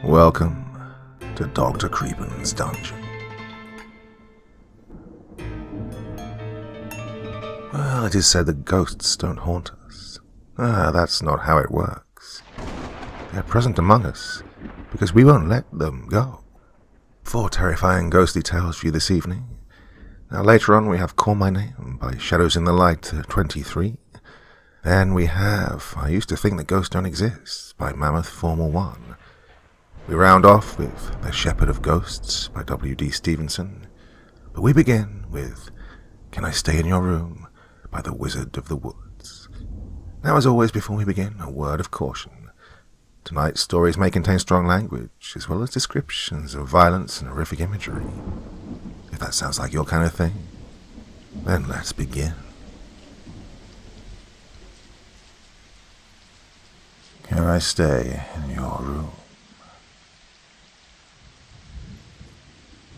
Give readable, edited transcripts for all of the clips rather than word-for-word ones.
Welcome to Dr. Creepen's dungeon. Well, it is said that ghosts don't haunt us. That's not how it works. They're present among us because we won't let them go. 4 terrifying ghostly tales for you this evening. Now later on we have Call My Name by Shadows in the Light 23. Then we have I Used to Think That Ghosts Don't Exist by Mammoth Formal 1. We round off with The Shepherd of Ghosts by W.D. Stevenson. But we begin with Can I Stay in Your Room by The Wizard of the Woods. Now, as always, before we begin, a word of caution. Tonight's stories may contain strong language, as well as descriptions of violence and horrific imagery. If that sounds like your kind of thing, then let's begin. Can I stay in your room?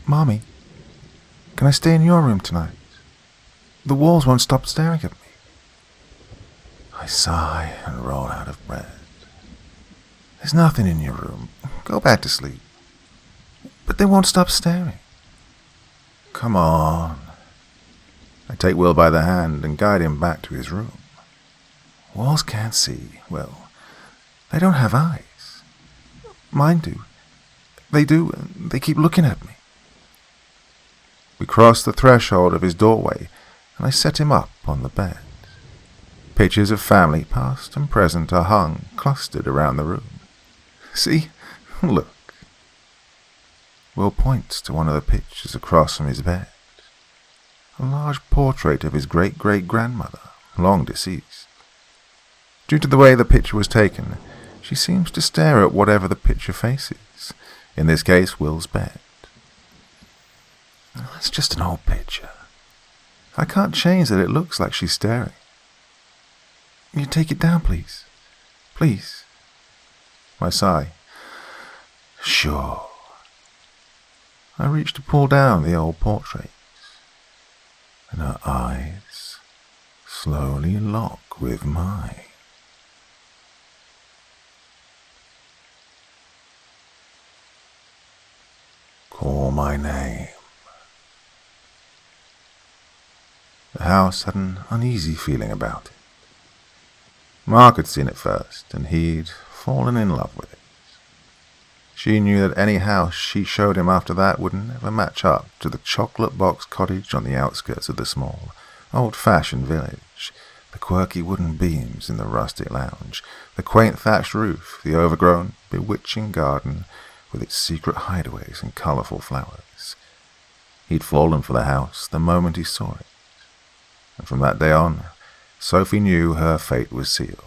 Mommy, can I stay in your room tonight? The walls won't stop staring at me. I sigh and roll out of bed. There's nothing in your room. Go back to sleep. But they won't stop staring. Come on. I take Will by the hand and guide him back to his room. Walls can't see. Well, they don't have eyes. Mine do. They do, and they keep looking at me. We cross the threshold of his doorway, and I set him up on the bed. Pictures of family, past and present, are hung, clustered around the room. See? Look. Will points to one of the pictures across from his bed. A large portrait of his great-great-grandmother, long deceased. Due to the way the picture was taken, she seems to stare at whatever the picture faces, in this case, Will's bed. That's just an old picture. I can't change that it looks like she's staring. You take it down, please. Please. I sigh. Sure. I reach to pull down the old portrait, and her eyes slowly lock with mine. Call my name. The house had an uneasy feeling about it. Mark had seen it first, and he'd fallen in love with it. She knew that any house she showed him after that would never match up to the chocolate box cottage on the outskirts of the small, old-fashioned village, the quirky wooden beams in the rustic lounge, the quaint thatched roof, the overgrown, bewitching garden with its secret hideaways and colourful flowers. He'd fallen for the house the moment he saw it. And from that day on, Sophie knew her fate was sealed.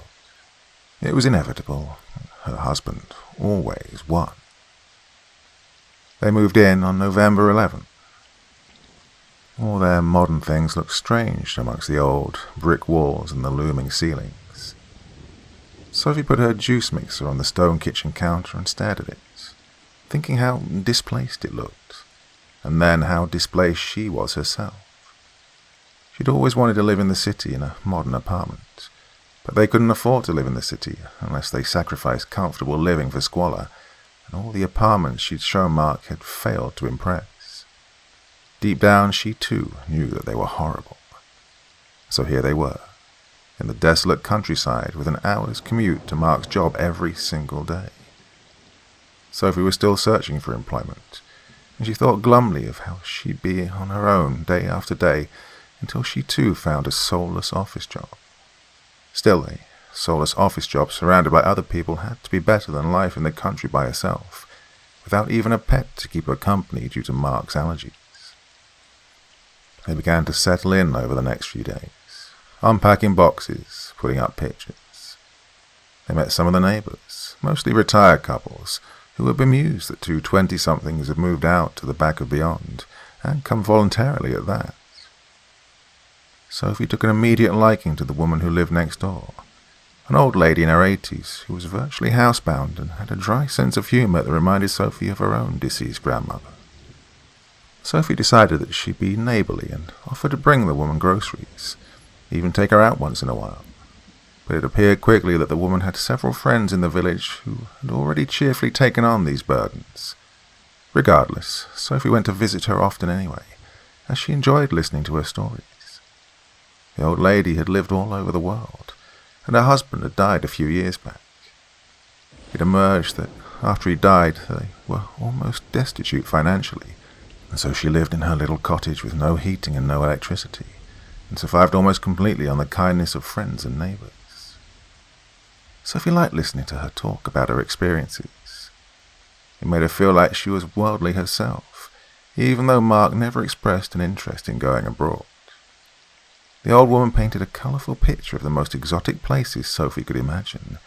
It was inevitable. Her husband always won. They moved in on November 11th. All their modern things looked strange amongst the old brick walls and the looming ceilings. Sophie put her juice mixer on the stone kitchen counter and stared at it, thinking how displaced it looked, and then how displaced she was herself. She'd always wanted to live in the city in a modern apartment, but they couldn't afford to live in the city unless they sacrificed comfortable living for squalor, and all the apartments she'd shown Mark had failed to impress. Deep down, she too knew that they were horrible. So here they were, in the desolate countryside with an hour's commute to Mark's job every single day. Sophie was still searching for employment, and she thought glumly of how she'd be on her own day after day until she too found a soulless office job. Still, a soulless office job surrounded by other people had to be better than life in the country by herself, without even a pet to keep her company due to Mark's allergies. They began to settle in over the next few days, unpacking boxes, putting up pictures. They met some of the neighbours, mostly retired couples, who were bemused that 2 20-somethings had moved out to the back of beyond, and come voluntarily at that. Sophie took an immediate liking to the woman who lived next door, an old lady in her 80s who was virtually housebound and had a dry sense of humour that reminded Sophie of her own deceased grandmother. Sophie decided that she'd be neighbourly and offered to bring the woman groceries, even take her out once in a while. but it appeared quickly that the woman had several friends in the village who had already cheerfully taken on these burdens. Regardless, Sophie went to visit her often anyway, as she enjoyed listening to her stories. The old lady had lived all over the world, and her husband had died a few years back. It emerged that after he died, they were almost destitute financially, and so she lived in her little cottage with no heating and no electricity, and survived almost completely on the kindness of friends and neighbors. Sophie liked listening to her talk about her experiences. It made her feel like she was worldly herself, even though Mark never expressed an interest in going abroad. The old woman painted a colourful picture of the most exotic places Sophie could imagine,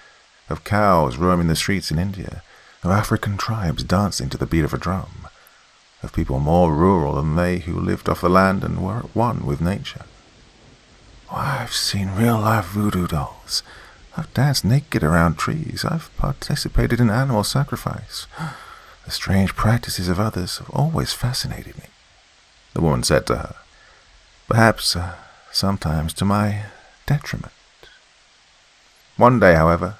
of cows roaming the streets in India, of African tribes dancing to the beat of a drum, of people more rural than they who lived off the land and were at one with nature. I've seen real-life voodoo dolls. I've danced naked around trees. I've participated in animal sacrifice. The strange practices of others have always fascinated me, the woman said to her, perhaps sometimes to my detriment. One day, however,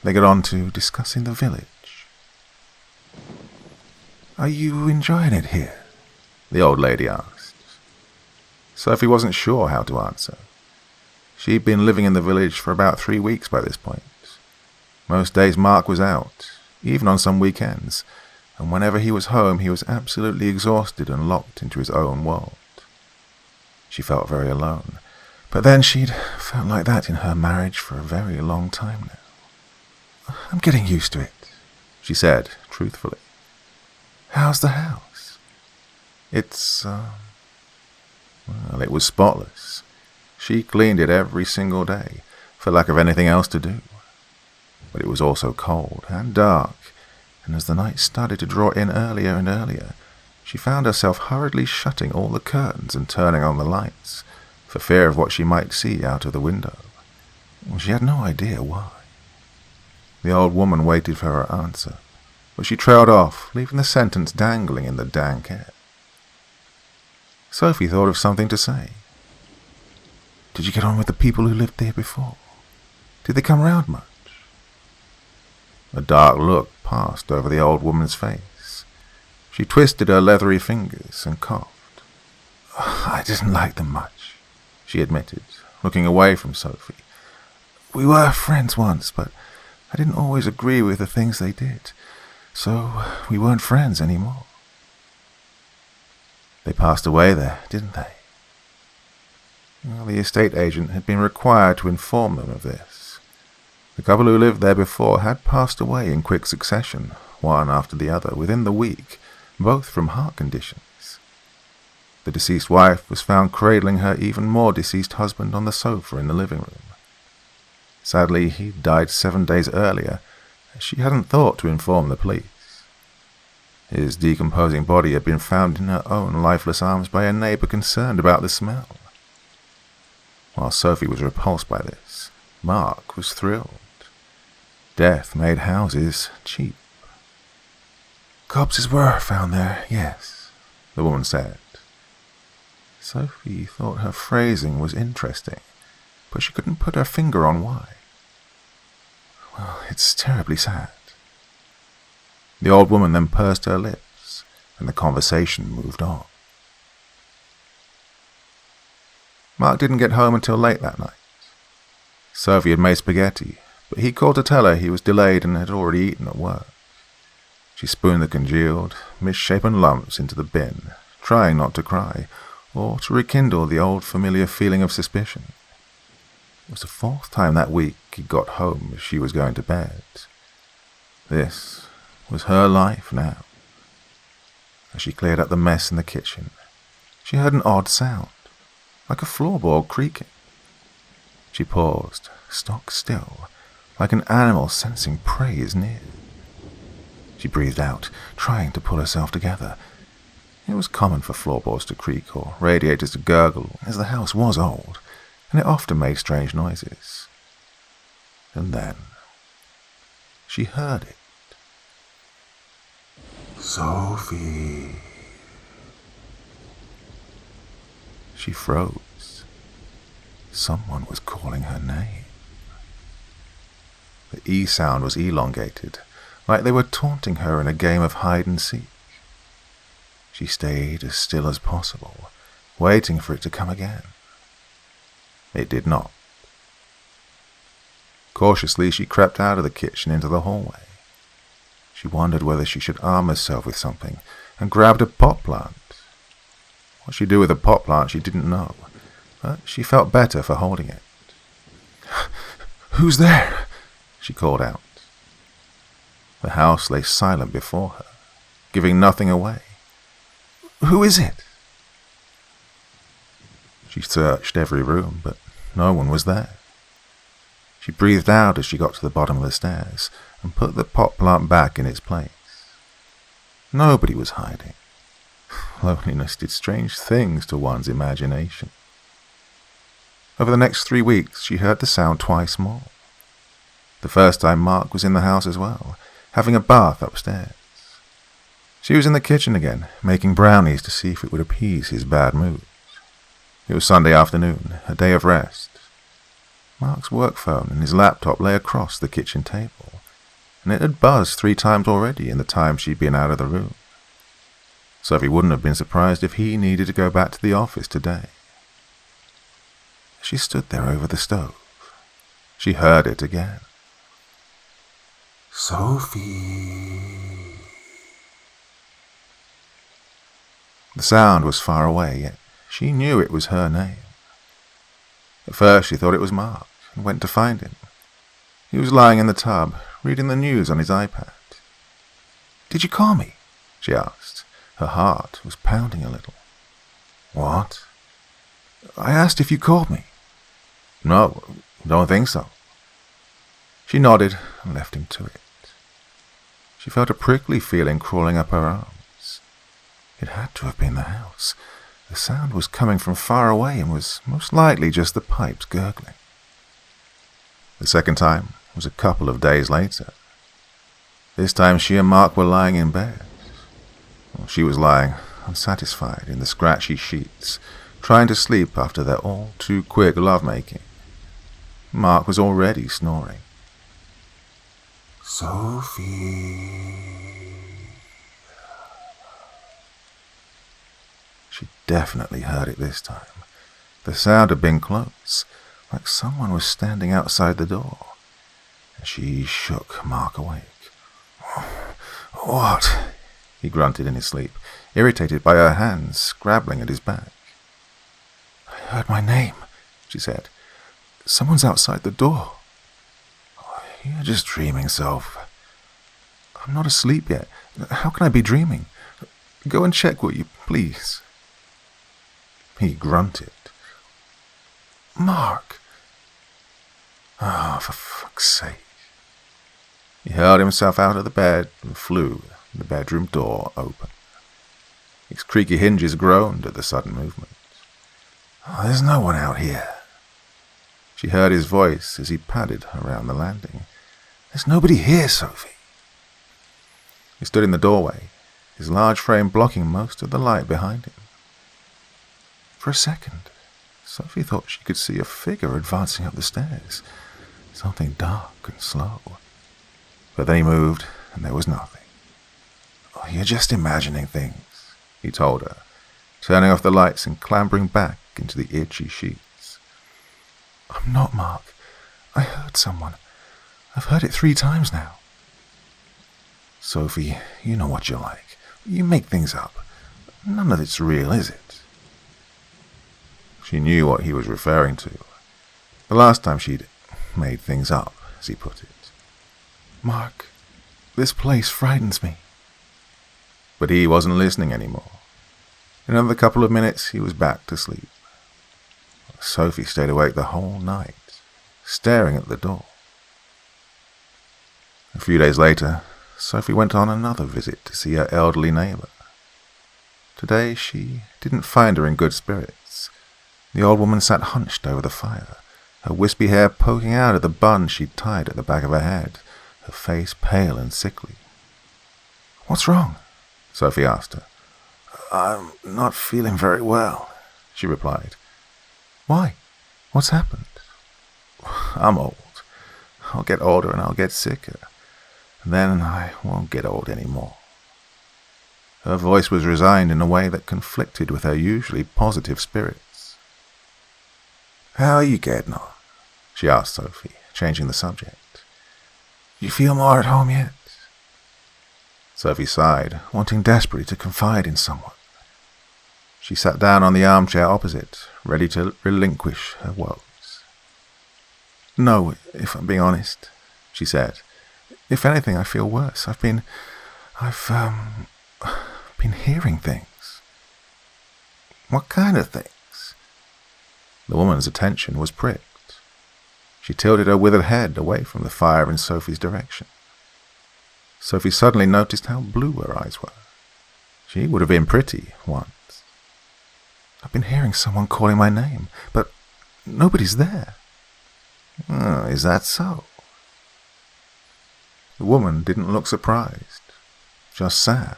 they got on to discussing the village. Are you enjoying it here? The old lady asked. Sophie wasn't sure how to answer. She'd been living in the village for about 3 weeks by this point. Most days Mark was out, even on some weekends, and whenever he was home he was absolutely exhausted and locked into his own world. She felt very alone, but then she'd felt like that in her marriage for a very long time now. I'm getting used to it, she said, truthfully. How's the house? It's, well, it was spotless. She cleaned it every single day, for lack of anything else to do. But it was also cold and dark, and as the night started to draw in earlier and earlier, she found herself hurriedly shutting all the curtains and turning on the lights, for fear of what she might see out of the window. She had no idea why. The old woman waited for her answer, but she trailed off, leaving the sentence dangling in the dank air. Sophie thought of something to say. Did you get on with the people who lived there before? Did they come round much? A dark look passed over the old woman's face. She twisted her leathery fingers and coughed. I didn't like them much, she admitted, looking away from Sophie. We were friends once, but I didn't always agree with the things they did, so we weren't friends anymore. They passed away there, didn't they? Well, the estate agent had been required to inform them of this. The couple who lived there before had passed away in quick succession, one after the other, within the week, both from heart conditions. The deceased wife was found cradling her even more deceased husband on the sofa in the living room. Sadly, he died 7 days earlier, as she hadn't thought to inform the police. His decomposing body had been found in her own lifeless arms by a neighbour concerned about the smell. While Sophie was repulsed by this, Mark was thrilled. Death made houses cheap. Corpses were found there, yes, the woman said. Sophie thought her phrasing was interesting, but she couldn't put her finger on why. Well, it's terribly sad. The old woman then pursed her lips, and the conversation moved on. Mark didn't get home until late that night. Sophie had made spaghetti, but he called to tell her he was delayed and had already eaten at work. She spooned the congealed, misshapen lumps into the bin, trying not to cry, or to rekindle the old familiar feeling of suspicion. It was the 4th time that week he got home as she was going to bed. This was her life now. As she cleared up the mess in the kitchen, she heard an odd sound, like a floorboard creaking. She paused, stock still, like an animal sensing prey is near. She breathed out, trying to pull herself together. It was common for floorboards to creak or radiators to gurgle, as the house was old, and it often made strange noises. And then she heard it. Sophie. She froze. Someone was calling her name. The E sound was elongated, like they were taunting her in a game of hide and seek. She stayed as still as possible, waiting for it to come again. It did not. Cautiously, she crept out of the kitchen into the hallway. She wondered whether she should arm herself with something and grabbed a pot plant. What she'd do with a pot plant she didn't know, but she felt better for holding it. "Who's there?" she called out. The house lay silent before her, giving nothing away. "Who is it?" She searched every room, but no one was there. She breathed out as she got to the bottom of the stairs and put the pot plant back in its place. Nobody was hiding. Loneliness did strange things to one's imagination. Over the next 3 weeks, she heard the sound twice more. The first time Mark was in the house as well, having a bath upstairs. She was in the kitchen again, making brownies to see if it would appease his bad moods. It was Sunday afternoon, a day of rest. Mark's work phone and his laptop lay across the kitchen table, and it had buzzed 3 times already in the time she'd been out of the room. Sophie wouldn't have been surprised if he needed to go back to the office today. She stood there over the stove. She heard it again. "Sophie." The sound was far away, yet she knew it was her name. At first she thought it was Mark, and went to find him. He was lying in the tub, reading the news on his iPad. "Did you call me?" she asked. Her heart was pounding a little. "What?" "I asked if you called me." "No, don't think so." She nodded and left him to it. She felt a prickly feeling crawling up her arms. It had to have been the house. The sound was coming from far away and was most likely just the pipes gurgling. The second time was a couple of days later. This time she and Mark were lying in bed. She was lying, unsatisfied, in the scratchy sheets, trying to sleep after their all-too-quick lovemaking. Mark was already snoring. "Sophie." She definitely heard it this time. The sound had been close, like someone was standing outside the door. And she shook Mark awake. "What?" he grunted in his sleep, irritated by her hands scrabbling at his back. "I heard my name," she said. "Someone's outside the door." "You're just dreaming, Soph." "I'm not asleep yet. How can I be dreaming? Go and check, will you, please?" He grunted. "Mark." "Oh, for fuck's sake." He hurled himself out of the bed and flew, the bedroom door open. Its creaky hinges groaned at the sudden movement. "There's no one out here." She heard his voice as he padded around the landing. "There's nobody here, Sophie." He stood in the doorway, his large frame blocking most of the light behind him. For a second, Sophie thought she could see a figure advancing up the stairs, something dark and slow. But then he moved, and there was nothing. "Oh, you're just imagining things," he told her, turning off the lights and clambering back into the itchy sheets. "I'm not, Mark. I heard someone. I've heard it 3 times now." "Sophie, you know what you're like. You make things up. None of it's real, is it?" She knew what he was referring to. The last time she'd made things up, as he put it. "Mark, this place frightens me." But he wasn't listening anymore. In another couple of minutes, he was back to sleep. Sophie stayed awake the whole night, staring at the door. A few days later, Sophie went on another visit to see her elderly neighbor. Today, she didn't find her in good spirits. The old woman sat hunched over the fire, her wispy hair poking out of the bun she'd tied at the back of her head, her face pale and sickly. "What's wrong?" Sophie asked her. "I'm not feeling very well," she replied. "Why? What's happened?" "I'm old. I'll get older and I'll get sicker. And then I won't get old anymore. Her voice was resigned in a way that conflicted with her usually positive spirits. How are you getting on? She asked Sophie, changing the subject. You feel more at home yet? Sophie sighed, wanting desperately to confide in someone. She sat down on the armchair opposite, ready to relinquish her woes. No, if I'm being honest, she said. If anything, I feel worse. I've been hearing things. What kind of things? The woman's attention was pricked. She tilted her withered head away from the fire in Sophie's direction. Sophie suddenly noticed how blue her eyes were. She would have been pretty once. I've been hearing someone calling my name, but nobody's there. Oh, is that so? The woman didn't look surprised, just sad.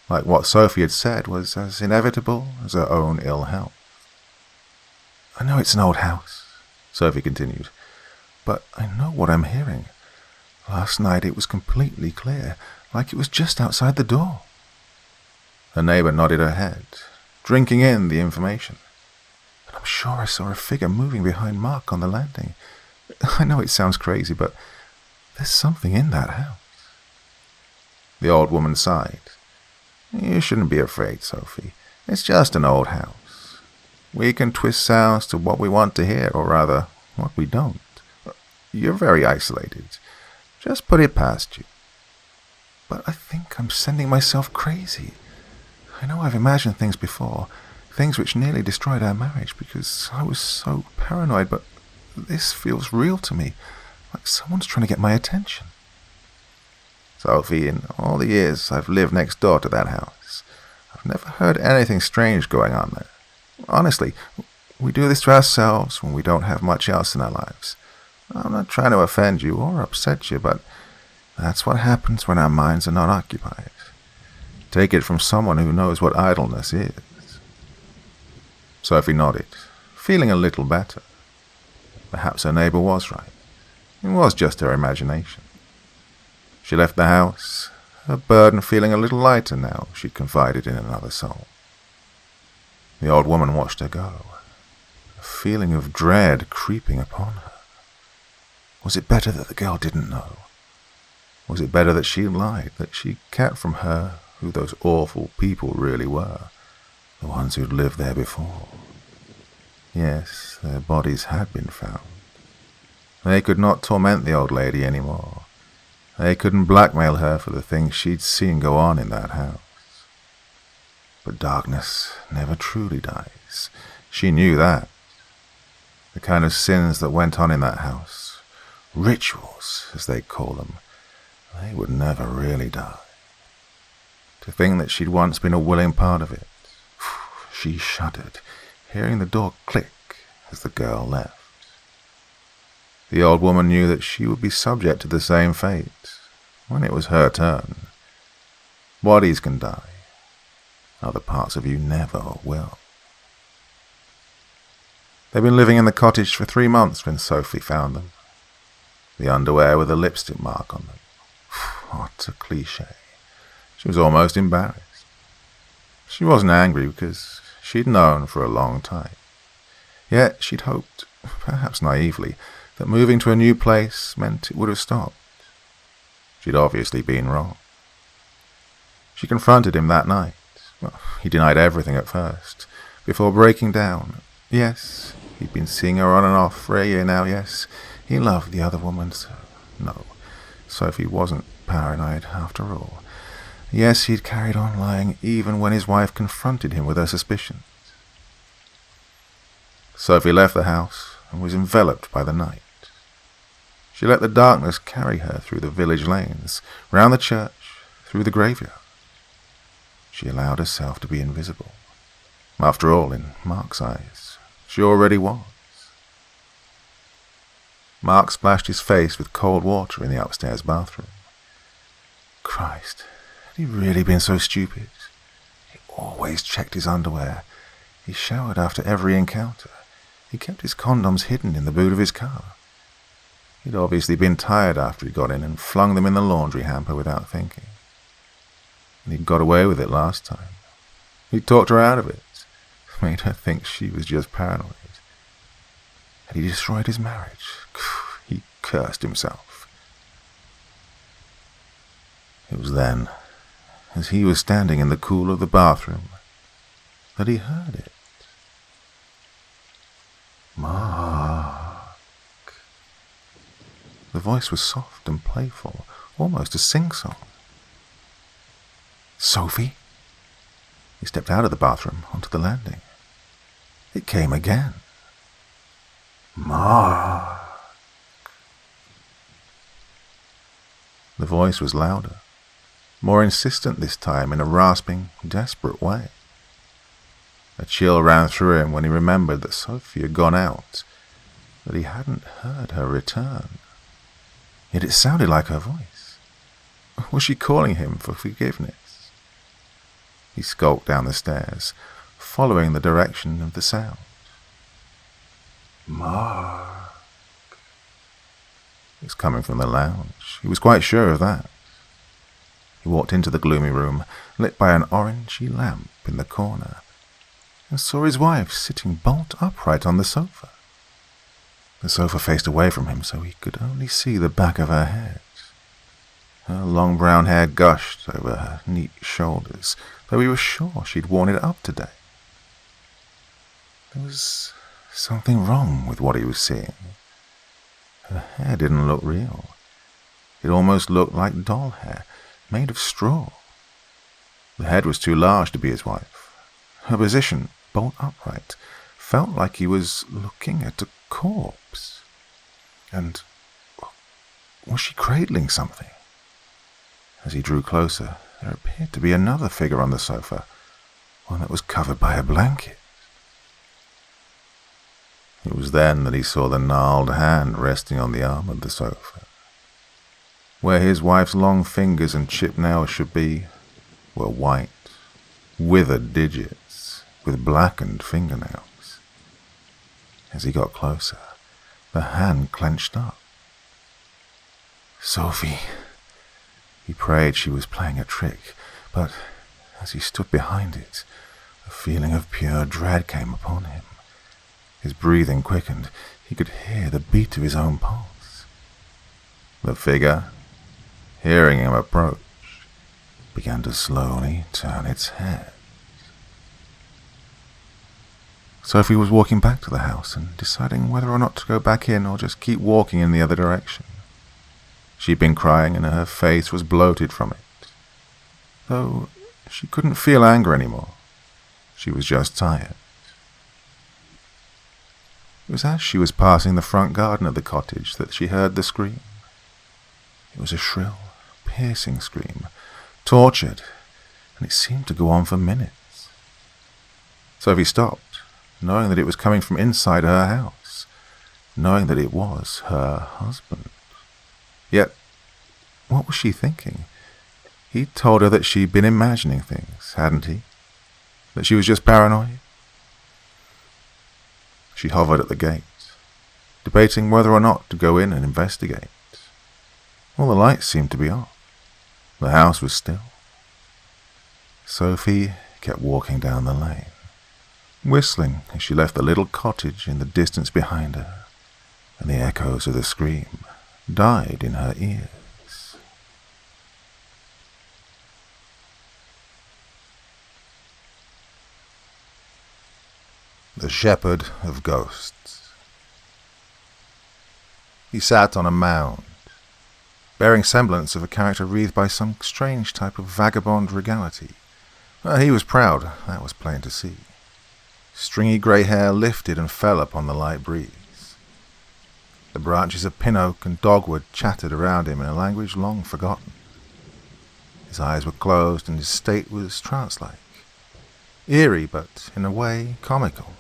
Like what Sophie had said was as inevitable as her own ill health. I know it's an old house, Sophie continued, but I know what I'm hearing. Last night it was completely clear, like it was just outside the door. Her neighbour nodded her head, drinking in the information. And I'm sure I saw a figure moving behind Mark on the landing. I know it sounds crazy, but there's something in that house. The old woman sighed. You shouldn't be afraid, Sophie. It's just an old house. We can twist sounds to what we want to hear, or rather, what we don't. You're very isolated. Just put it past you. But I think I'm sending myself crazy. I know I've imagined things before, things which nearly destroyed our marriage because I was so paranoid, but this feels real to me, like someone's trying to get my attention. Sophie, in all the years I've lived next door to that house, I've never heard anything strange going on there. Honestly, we do this to ourselves when we don't have much else in our lives. I'm not trying to offend you or upset you, but that's what happens when our minds are not occupied. Take it from someone who knows what idleness is. Sophie nodded, feeling a little better. Perhaps her neighbour was right. It was just her imagination. She left the house, her burden feeling a little lighter now she'd confided in another soul. The old woman watched her go, a feeling of dread creeping upon her. Was it better that the girl didn't know? Was it better that she lied, that she kept from her who those awful people really were, the ones who'd lived there before? Yes, their bodies had been found. They could not torment the old lady any more. They couldn't blackmail her for the things she'd seen go on in that house. But darkness never truly dies. She knew that. The kind of sins that went on in that house, rituals, as they call them, they would never really die. To think that she'd once been a willing part of it, she shuddered, hearing the door click as the girl left. The old woman knew that she would be subject to the same fate when it was her turn. Bodies can die. Other parts of you never will. They'd been living in the cottage for 3 months when Sophie found them. The underwear with a lipstick mark on them. What a cliché. She was almost embarrassed. She wasn't angry because she'd known for a long time. Yet she'd hoped, perhaps naively, that moving to a new place meant it would have stopped. She'd obviously been wrong. She confronted him that night. Well, he denied everything at first, before breaking down. Yes, he'd been seeing her on and off for a year now, yes. He loved the other woman, so no, Sophie wasn't paranoid after all. Yes, he'd carried on lying even when his wife confronted him with her suspicions. Sophie left the house and was enveloped by the night. She let the darkness carry her through the village lanes, round the church, through the graveyard. She allowed herself to be invisible. After all, in Mark's eyes, she already was. Mark splashed his face with cold water in the upstairs bathroom. Christ, had he really been so stupid? He always checked his underwear. He showered after every encounter. He kept his condoms hidden in the boot of his car. He'd obviously been tired after he got in and flung them in the laundry hamper without thinking. And he'd got away with it last time. He'd talked her out of it, made her think she was just paranoid. Had he destroyed his marriage? He cursed himself. It was then, as he was standing in the cool of the bathroom, that he heard it. Mark. The voice was soft and playful, almost a sing-song. Sophie? He stepped out of the bathroom onto the landing. It came again. Mark. The voice was louder, more insistent this time, in a rasping, desperate way. A chill ran through him when he remembered that Sophie had gone out, that he hadn't heard her return. Yet it sounded like her voice. Was she calling him for forgiveness? He skulked down the stairs, following the direction of the sound. Mark. It was coming from the lounge. He was quite sure of that. He walked into the gloomy room, lit by an orangey lamp in the corner, and saw his wife sitting bolt upright on the sofa. The sofa faced away from him, so he could only see the back of her head. Her long brown hair gushed over her neat shoulders, though he was sure she'd worn it up today. There was something wrong with what he was seeing. Her hair didn't look real. It almost looked like doll hair, made of straw. The head was too large to be his wife. Her position, bolt upright, felt like he was looking at a corpse. And was she cradling something? As he drew closer, there appeared to be another figure on the sofa, one that was covered by a blanket. It was then that he saw the gnarled hand resting on the arm of the sofa. Where his wife's long fingers and chipped nails should be were white, withered digits with blackened fingernails. As he got closer, the hand clenched up. Sophie. He prayed she was playing a trick, but as he stood behind it, a feeling of pure dread came upon him. His breathing quickened. He could hear the beat of his own pulse. The figure, hearing him approach, began to slowly turn its head. Sophie was walking back to the house and deciding whether or not to go back in or just keep walking in the other direction. She'd been crying and her face was bloated from it. Though she couldn't feel anger anymore. She was just tired. It was as she was passing the front garden of the cottage that she heard the scream. It was a shrill, piercing scream, tortured, and it seemed to go on for minutes. Sophie stopped, knowing that it was coming from inside her house, knowing that it was her husband. Yet, what was she thinking? He'd told her that she'd been imagining things, hadn't he? That she was just paranoid? She hovered at the gate, debating whether or not to go in and investigate. All the lights seemed to be off. The house was still. Sophie kept walking down the lane, whistling as she left the little cottage in the distance behind her, and the echoes of the scream died in her ears. The Shepherd of Ghosts. He sat on a mound, bearing semblance of a character wreathed by some strange type of vagabond regality. He was proud, that was plain to see. Stringy grey hair lifted and fell upon the light breeze. The branches of pin oak and dogwood chattered around him in a language long forgotten. His eyes were closed and his state was trance-like, eerie but, in a way, comical.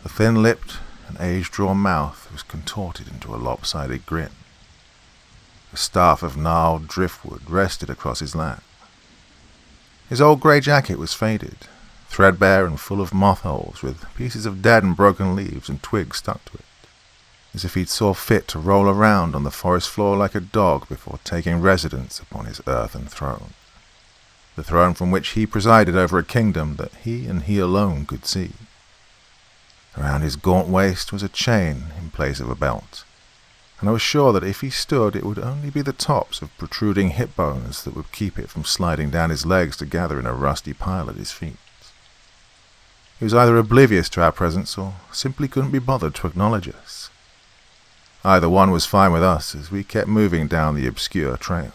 The thin-lipped and age-drawn mouth was contorted into a lopsided grin. A staff of gnarled driftwood rested across his lap. His old grey jacket was faded, threadbare and full of moth holes, with pieces of dead and broken leaves and twigs stuck to it. as if he'd saw fit to roll around on the forest floor like a dog before taking residence upon his earthen throne. The throne from which he presided over a kingdom that he and he alone could see. Around his gaunt waist was a chain in place of a belt, and I was sure that if he stood it would only be the tops of protruding hip bones that would keep it from sliding down his legs to gather in a rusty pile at his feet. He was either oblivious to our presence or simply couldn't be bothered to acknowledge us. Either one was fine with us as we kept moving down the obscure trail.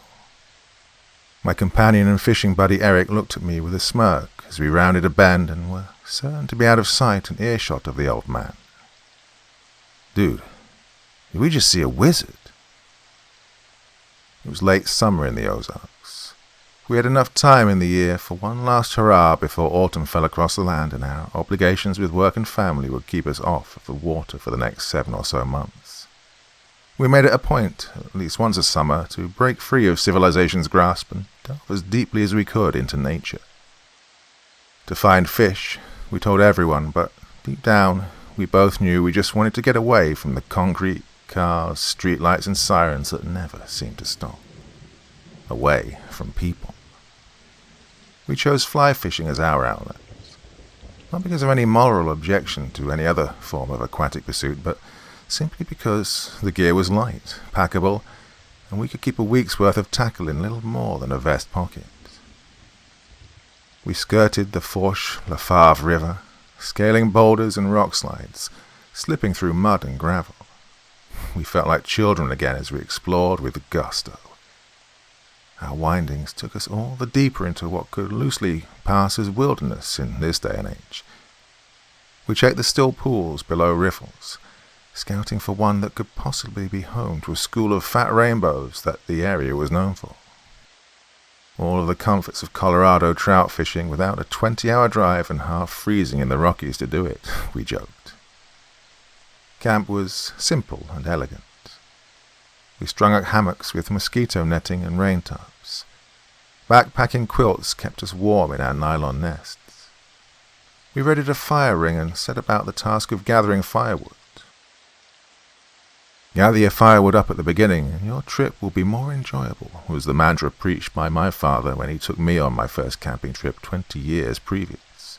My companion and fishing buddy Eric looked at me with a smirk as we rounded a bend and were certain to be out of sight and earshot of the old man. "Dude, did we just see a wizard?" It was late summer in the Ozarks. We had enough time in the year for one last hurrah before autumn fell across the land and our obligations with work and family would keep us off of the water for the next 7 or so months. We made it a point, at least once a summer, to break free of civilization's grasp and delve as deeply as we could into nature. To find fish, we told everyone, but deep down, we both knew we just wanted to get away from the concrete, cars, streetlights, and sirens that never seemed to stop. Away from people. We chose fly fishing as our outlet, not because of any moral objection to any other form of aquatic pursuit, but simply because the gear was light, packable, and we could keep a week's worth of tackle in little more than a vest pocket. We skirted the Fourche La Fave River, scaling boulders and rock slides, slipping through mud and gravel. We felt like children again as we explored with gusto. Our windings took us all the deeper into what could loosely pass as wilderness in this day and age. We checked the still pools below riffles, scouting for one that could possibly be home to a school of fat rainbows that the area was known for. All of the comforts of Colorado trout fishing without a 20-hour drive and half freezing in the Rockies to do it, we joked. Camp was simple and elegant. We strung up hammocks with mosquito netting and rain tarps. Backpacking quilts kept us warm in our nylon nests. We readied a fire ring and set about the task of gathering firewood. "Gather your firewood up at the beginning, and your trip will be more enjoyable," was the mantra preached by my father when he took me on my first camping trip 20 years previous.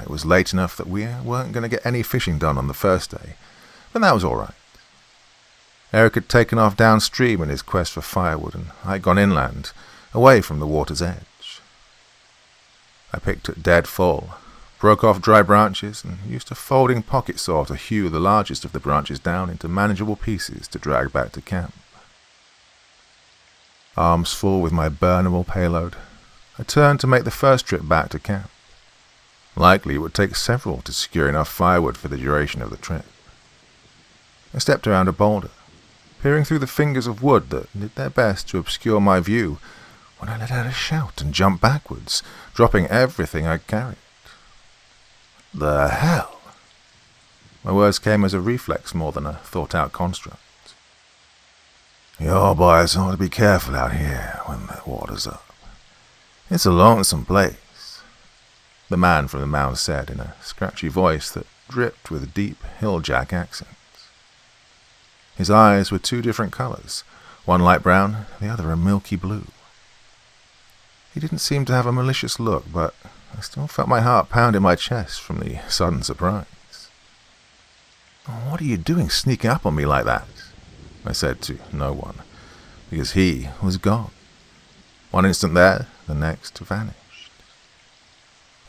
It was late enough that we weren't going to get any fishing done on the first day, but that was all right. Eric had taken off downstream in his quest for firewood, and I'd gone inland, away from the water's edge. I picked at dead fall, broke off dry branches, and used a folding pocket saw to hew the largest of the branches down into manageable pieces to drag back to camp. Arms full with my burnable payload, I turned to make the first trip back to camp. Likely it would take several to secure enough firewood for the duration of the trip. I stepped around a boulder, peering through the fingers of wood that did their best to obscure my view, when I let out a shout and jumped backwards, dropping everything I carried. "The hell?" My words came as a reflex more than a thought-out construct. "Your boys ought to be careful out here when the water's up. It's a lonesome place," the man from the mound said in a scratchy voice that dripped with deep hill-jack accents. His eyes were 2 different colors, one light brown, the other a milky blue. He didn't seem to have a malicious look, but I still felt my heart pound in my chest from the sudden surprise. "What are you doing sneaking up on me like that?" I said to no one, because he was gone. One instant there, the next vanished.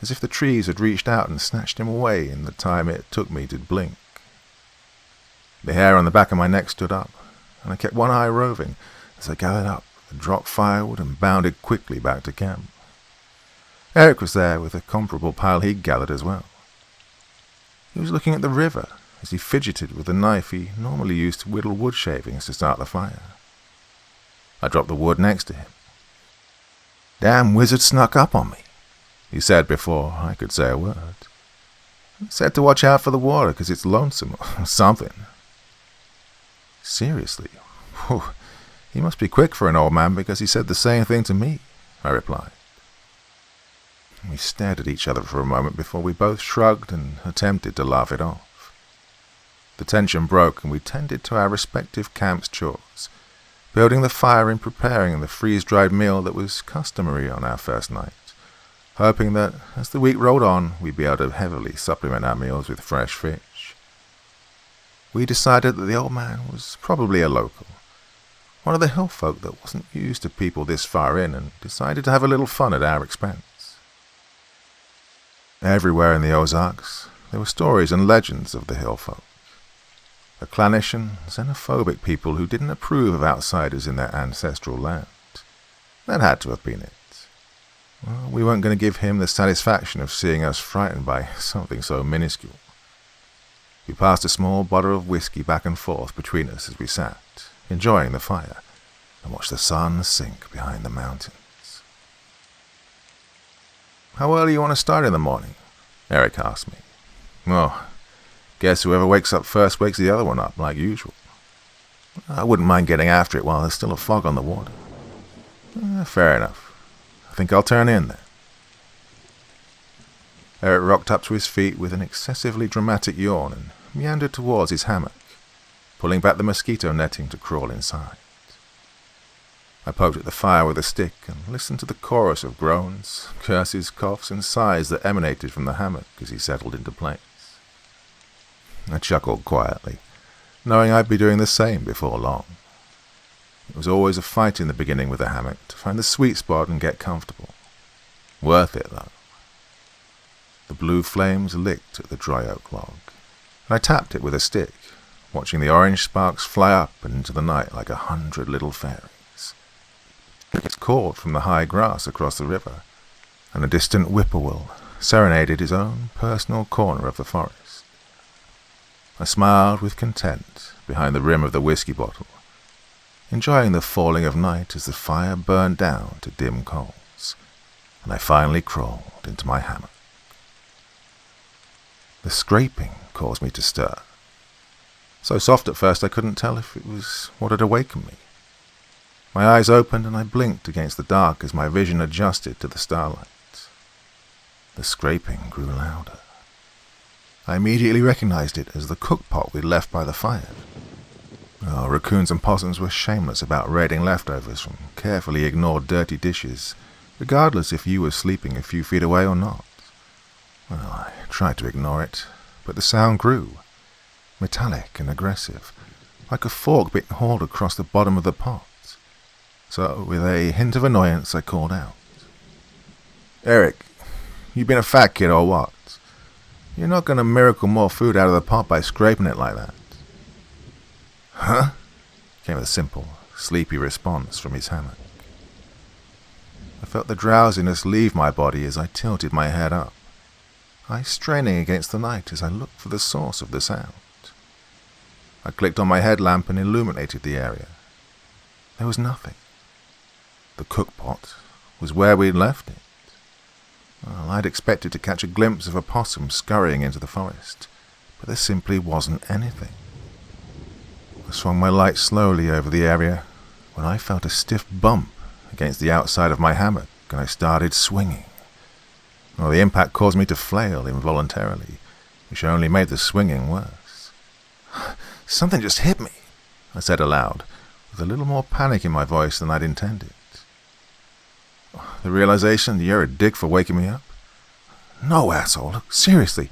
As if the trees had reached out and snatched him away in the time it took me to blink. The hair on the back of my neck stood up, and I kept one eye roving as I gathered up and dropped firewood and bounded quickly back to camp. Eric was there with a comparable pile he'd gathered as well. He was looking at the river as he fidgeted with the knife he normally used to whittle wood shavings to start the fire. I dropped the wood next to him. "Damn wizard snuck up on me," he said before I could say a word. "Said to watch out for the water because it's lonesome or something." "Seriously? Whew. He must be quick for an old man because he said the same thing to me," I replied. We stared at each other for a moment before we both shrugged and attempted to laugh it off. The tension broke, and we tended to our respective camp's chores, building the fire and preparing the freeze-dried meal that was customary on our first night, hoping that, as the week rolled on, we'd be able to heavily supplement our meals with fresh fish. We decided that the old man was probably a local, one of the hill folk that wasn't used to people this far in, and decided to have a little fun at our expense. Everywhere in the Ozarks, there were stories and legends of the hill folk. A clannish and xenophobic people who didn't approve of outsiders in their ancestral land. That had to have been it. Well, we weren't going to give him the satisfaction of seeing us frightened by something so minuscule. We passed a small bottle of whiskey back and forth between us as we sat, enjoying the fire, and watched the sun sink behind the mountains. "How early you want to start in the morning?" Eric asked me. "Oh, guess whoever wakes up first wakes the other one up, like usual. I wouldn't mind getting after it while there's still a fog on the water." "Fair enough. I think I'll turn in then." Eric rocked up to his feet with an excessively dramatic yawn and meandered towards his hammock, pulling back the mosquito netting to crawl inside. I poked at the fire with a stick and listened to the chorus of groans, curses, coughs, and sighs that emanated from the hammock as he settled into place. I chuckled quietly, knowing I'd be doing the same before long. It was always a fight in the beginning with the hammock to find the sweet spot and get comfortable. Worth it, though. The blue flames licked at the dry oak log, and I tapped it with a stick, watching the orange sparks fly up and into the night like 100 little fairies. Crickets called from the high grass across the river, and a distant whippoorwill serenaded his own personal corner of the forest. I smiled with content behind the rim of the whiskey bottle, enjoying the falling of night as the fire burned down to dim coals, and I finally crawled into my hammock. The scraping caused me to stir. So soft at first I couldn't tell if it was what had awakened me. My eyes opened and I blinked against the dark as my vision adjusted to the starlight. The scraping grew louder. I immediately recognized it as the cookpot we'd left by the fire. Raccoons and possums were shameless about raiding leftovers from carefully ignored dirty dishes, regardless if you were sleeping a few feet away or not. I tried to ignore it, but the sound grew, metallic and aggressive, like a fork being hauled across the bottom of the pot. So, with a hint of annoyance, I called out, "Eric, you been a fat kid or what? You're not going to miracle more food out of the pot by scraping it like that." "Huh?" came a simple, sleepy response from his hammock. I felt the drowsiness leave my body as I tilted my head up, eyes straining against the night as I looked for the source of the sound. I clicked on my headlamp and illuminated the area. There was nothing. The cookpot was where we'd left it. Well, I'd expected to catch a glimpse of a possum scurrying into the forest, but there simply wasn't anything. I swung my light slowly over the area when I felt a stiff bump against the outside of my hammock and I started swinging. Well, the impact caused me to flail involuntarily, which only made the swinging worse. "Something just hit me," I said aloud, with a little more panic in my voice than I'd intended. "The realization that you're a dick for waking me up?" "No, asshole. Look, seriously,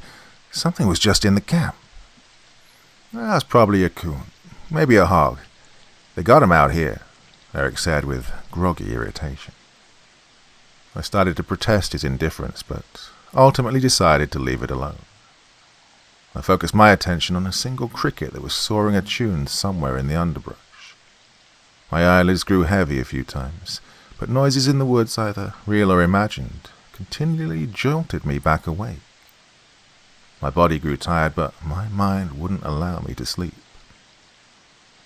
something was just in the camp." "That's probably a coon. Maybe a hog. They got him out here," Eric said with groggy irritation. I started to protest his indifference, but ultimately decided to leave it alone. I focused my attention on a single cricket that was soaring a tune somewhere in the underbrush. My eyelids grew heavy a few times, but noises in the woods, either real or imagined, continually jolted me back awake. My body grew tired, but my mind wouldn't allow me to sleep.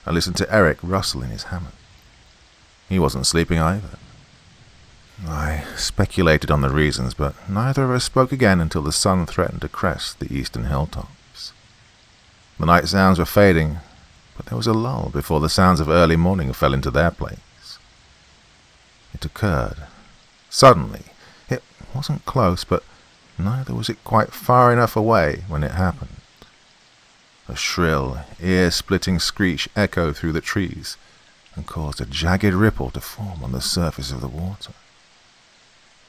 I listened to Eric rustle in his hammock. He wasn't sleeping either. I speculated on the reasons, but neither of us spoke again until the sun threatened to crest the eastern hilltops. The night sounds were fading, but there was a lull before the sounds of early morning fell into their place. It occurred. Suddenly. It wasn't close, but neither was it quite far enough away when it happened. A shrill, ear-splitting screech echoed through the trees and caused a jagged ripple to form on the surface of the water.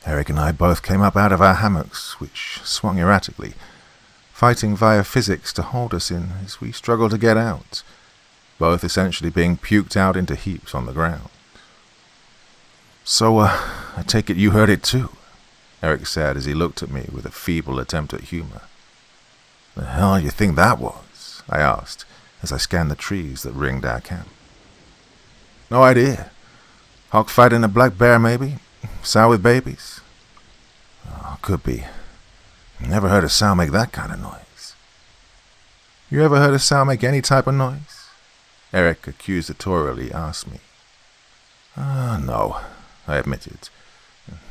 Eric and I both came up out of our hammocks, which swung erratically, fighting via physics to hold us in as we struggled to get out, both essentially being puked out into heaps on the ground. "So, I take it you heard it too," Eric said as he looked at me with a feeble attempt at humor. "The hell do you think that was?" I asked as I scanned the trees that ringed our camp. "No idea. Hawk fighting a black bear, maybe? Sow with babies?" "Oh, could be. Never heard a sow make that kind of noise." "You ever heard a sow make any type of noise?" Eric accusatorially asked me. No," I admitted.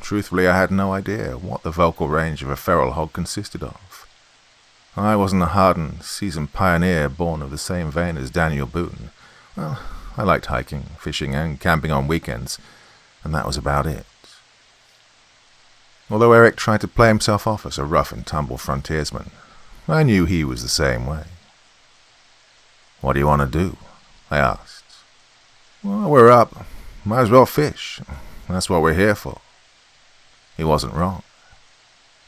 Truthfully, I had no idea what the vocal range of a feral hog consisted of. I wasn't a hardened, seasoned pioneer born of the same vein as Daniel Boone. Well, I liked hiking, fishing, and camping on weekends, and that was about it. Although Eric tried to play himself off as a rough-and-tumble frontiersman, I knew he was the same way. "What do you want to do?" I asked. "Well, we're up. Might as well fish. That's what we're here for." He wasn't wrong.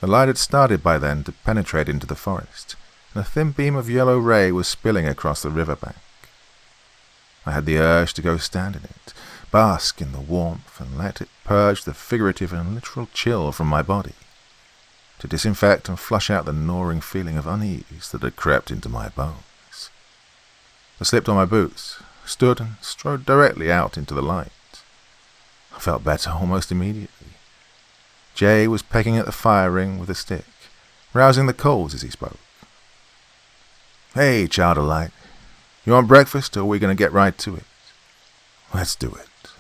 The light had started by then to penetrate into the forest, and a thin beam of yellow ray was spilling across the riverbank. I had the urge to go stand in it, bask in the warmth, and let it purge the figurative and literal chill from my body, to disinfect and flush out the gnawing feeling of unease that had crept into my bones. I slipped on my boots, stood and strode directly out into the light. I felt better almost immediately. Jay was pecking at the fire ring with a stick, rousing the coals as he spoke. "Hey, child of light, you want breakfast or are we going to get right to it?" "Let's do it."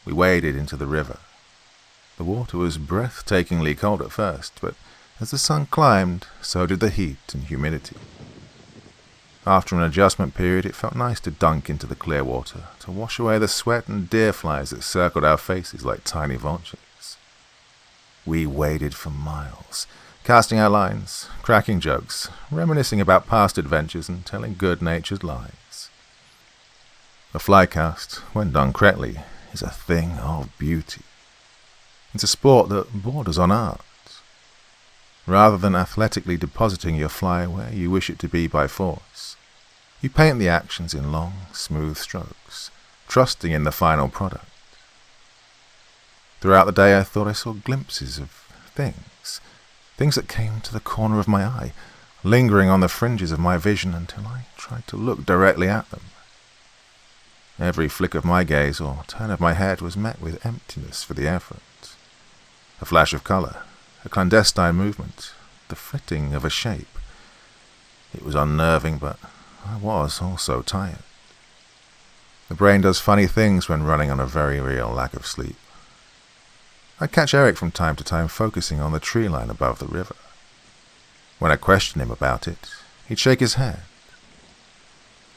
We waded into the river. The water was breathtakingly cold at first, but as the sun climbed, so did the heat and humidity. After an adjustment period, it felt nice to dunk into the clear water, to wash away the sweat and deer flies that circled our faces like tiny vultures. We waded for miles, casting our lines, cracking jokes, reminiscing about past adventures and telling good-natured lies. A fly cast, when done correctly, is a thing of beauty. It's a sport that borders on art. Rather than athletically depositing your fly where you wish it to be by force, you paint the actions in long, smooth strokes, trusting in the final product. Throughout the day I thought I saw glimpses of things that came to the corner of my eye, lingering on the fringes of my vision until I tried to look directly at them. Every flick of my gaze or turn of my head was met with emptiness for the effort. A flash of color, a clandestine movement, the flitting of a shape. It was unnerving, but I was also tired. The brain does funny things when running on a very real lack of sleep. I'd catch Eric from time to time focusing on the tree line above the river. When I questioned him about it, he'd shake his head.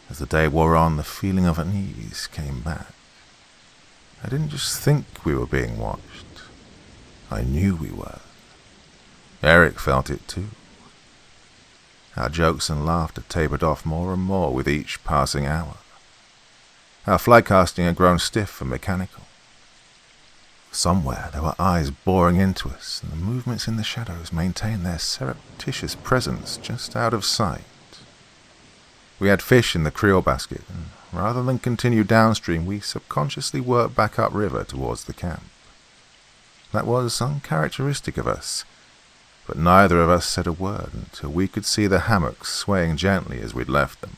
As the day wore on, the feeling of unease came back. I didn't just think we were being watched. I knew we were. Eric felt it too. Our jokes and laughter tapered off more and more with each passing hour. Our fly casting had grown stiff and mechanical. Somewhere there were eyes boring into us, and the movements in the shadows maintained their surreptitious presence just out of sight. We had fish in the creel basket, and rather than continue downstream, we subconsciously worked back upriver towards the camp. That was uncharacteristic of us, but neither of us said a word until we could see the hammocks swaying gently as we'd left them.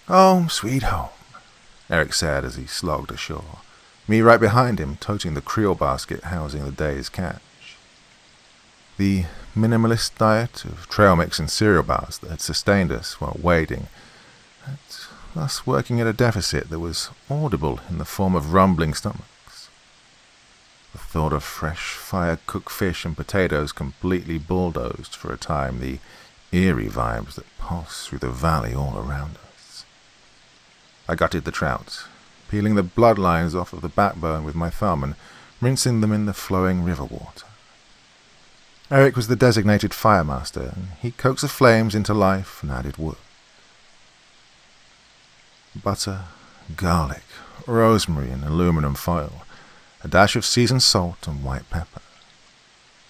"Home, sweet home," Eric said as he slogged ashore, me right behind him toting the creel basket housing the day's catch. The minimalist diet of trail mix and cereal bars that had sustained us while wading had us working at a deficit that was audible in the form of rumbling stomachs. The thought of fresh fire-cooked fish and potatoes completely bulldozed for a time the eerie vibes that pulsed through the valley all around us. I gutted the trout, peeling the bloodlines off of the backbone with my thumb and rinsing them in the flowing river water. Eric was the designated firemaster, and he coaxed the flames into life and added wood. Butter, garlic, rosemary and aluminum foil, a dash of seasoned salt and white pepper.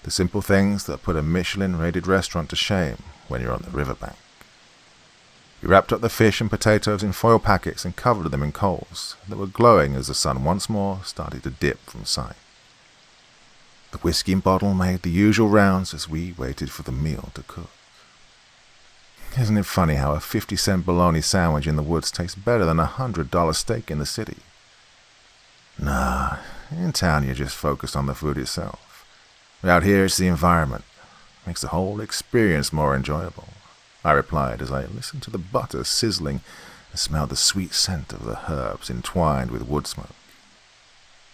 The simple things that put a Michelin-rated restaurant to shame when you're on the riverbank. We wrapped up the fish and potatoes in foil packets and covered them in coals that were glowing as the sun once more started to dip from sight. The whiskey bottle made the usual rounds as we waited for the meal to cook. Isn't it funny how a 50-cent bologna sandwich in the woods tastes better than a $100 steak in the city? Nah, in town you're just focused on the food itself. But out here it's the environment. Makes the whole experience more enjoyable, I replied as I listened to the butter sizzling and smelled the sweet scent of the herbs entwined with wood smoke.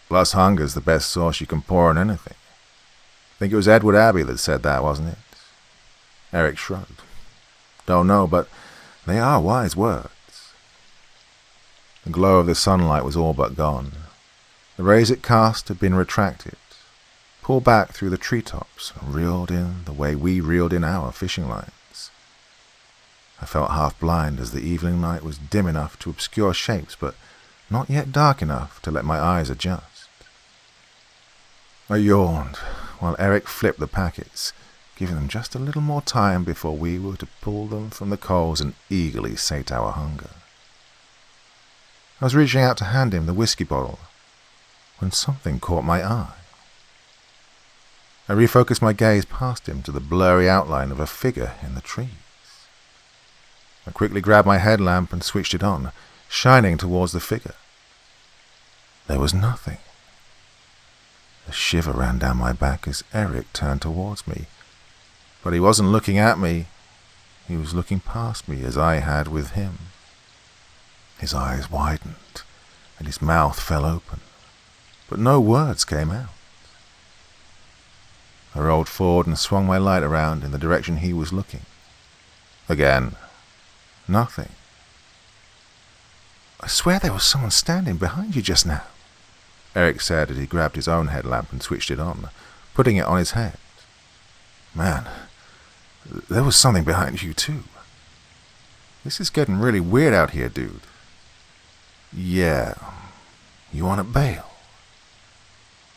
Plus hunger's the best sauce you can pour on anything. I think it was Edward Abbey that said that, wasn't it? Eric shrugged. Don't know, but they are wise words. The glow of the sunlight was all but gone. The rays it cast had been retracted, pulled back through the treetops, and reeled in the way we reeled in our fishing lines. I felt half blind as the evening light was dim enough to obscure shapes, but not yet dark enough to let my eyes adjust. I yawned while Eric flipped the packets, giving them just a little more time before we were to pull them from the coals and eagerly sate our hunger. I was reaching out to hand him the whiskey bottle when something caught my eye. I refocused my gaze past him to the blurry outline of a figure in the trees. I quickly grabbed my headlamp and switched it on, shining towards the figure. There was nothing. A shiver ran down my back as Eric turned towards me. But he wasn't looking at me. He was looking past me as I had with him. His eyes widened, and his mouth fell open, but no words came out. I rolled forward and swung my light around in the direction he was looking. Again, nothing. I swear there was someone standing behind you just now, Eric said as he grabbed his own headlamp and switched it on, putting it on his head. Man, there was something behind you too. This is getting really weird out here, dude. Yeah, you want to bail?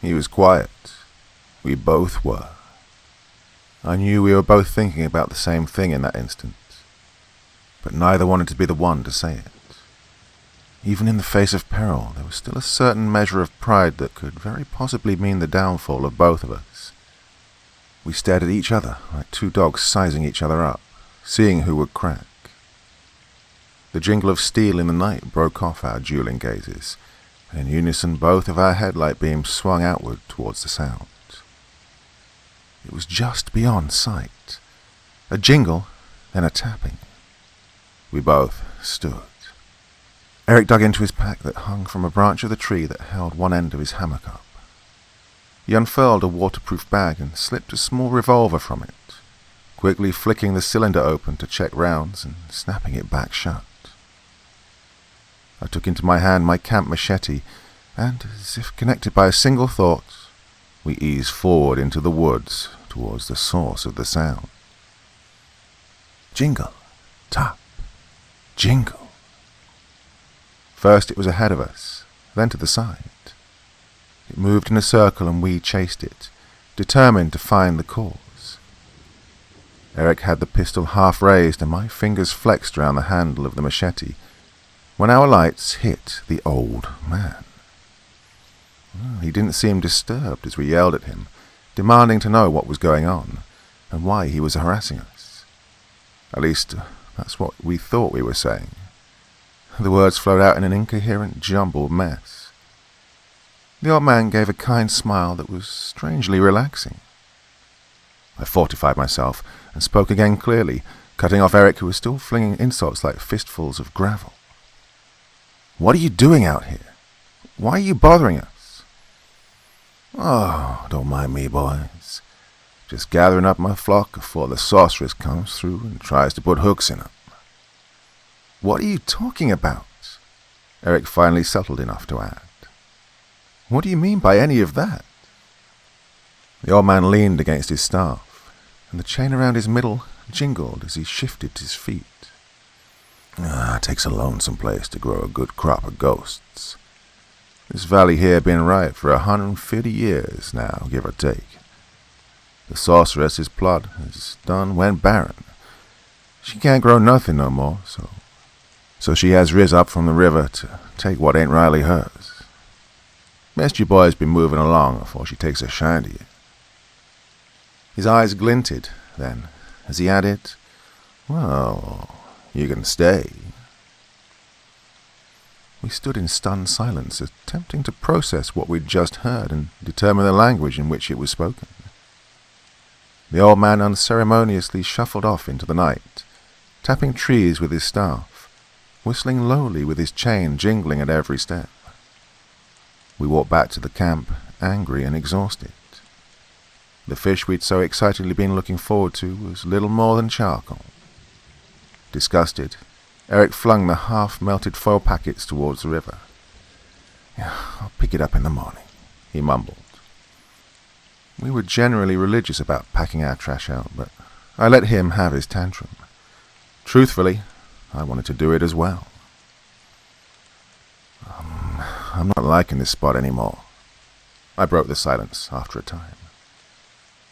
He was quiet. We both were. I knew we were both thinking about the same thing in that instant, but neither wanted to be the one to say it. Even in the face of peril, there was still a certain measure of pride that could very possibly mean the downfall of both of us. We stared at each other like two dogs sizing each other up, seeing who would crack. The jingle of steel in the night broke off our dueling gazes, and in unison both of our headlight beams swung outward towards the sound. It was just beyond sight. A jingle, then a tapping. We both stood. Eric dug into his pack that hung from a branch of the tree that held one end of his hammer cup. He unfurled a waterproof bag and slipped a small revolver from it, quickly flicking the cylinder open to check rounds and snapping it back shut. I took into my hand my camp machete, and, as if connected by a single thought, we eased forward into the woods towards the source of the sound. Jingle, tap, jingle. First it was ahead of us, then to the side. It moved in a circle and we chased it, determined to find the cause. Eric had the pistol half raised and my fingers flexed around the handle of the machete when our lights hit the old man. He didn't seem disturbed as we yelled at him, demanding to know what was going on and why he was harassing us. At least, that's what we thought we were saying. The words flowed out in an incoherent, jumbled mess. The old man gave a kind smile that was strangely relaxing. I fortified myself and spoke again clearly, cutting off Eric, who was still flinging insults like fistfuls of gravel. What are you doing out here? Why are you bothering us? Oh, don't mind me, boys. Just gathering up my flock before the sorceress comes through and tries to put hooks in them. What are you talking about? Eric finally settled enough to add. What do you mean by any of that? The old man leaned against his staff, and the chain around his middle jingled as he shifted his feet. It takes a lonesome place to grow a good crop of ghosts. This valley here been right for 150 years now, give or take. The sorceress's plot has done went barren. She can't grow nothing no more, so she has riz up from the river to take what ain't rightly hers. Best you boys be moving along afore she takes a shine to you." His eyes glinted then, as he added, "Well, you can stay." We stood in stunned silence, attempting to process what we'd just heard and determine the language in which it was spoken. The old man unceremoniously shuffled off into the night, tapping trees with his staff, whistling lowly with his chain jingling at every step. We walked back to the camp, angry and exhausted. The fish we'd so excitedly been looking forward to was little more than charcoal. Disgusted, Eric flung the half-melted foil packets towards the river. "I'll pick it up in the morning," he mumbled. We were generally religious about packing our trash out, but I let him have his tantrum. Truthfully, I wanted to do it as well. "I'm not liking this spot anymore." I broke the silence after a time.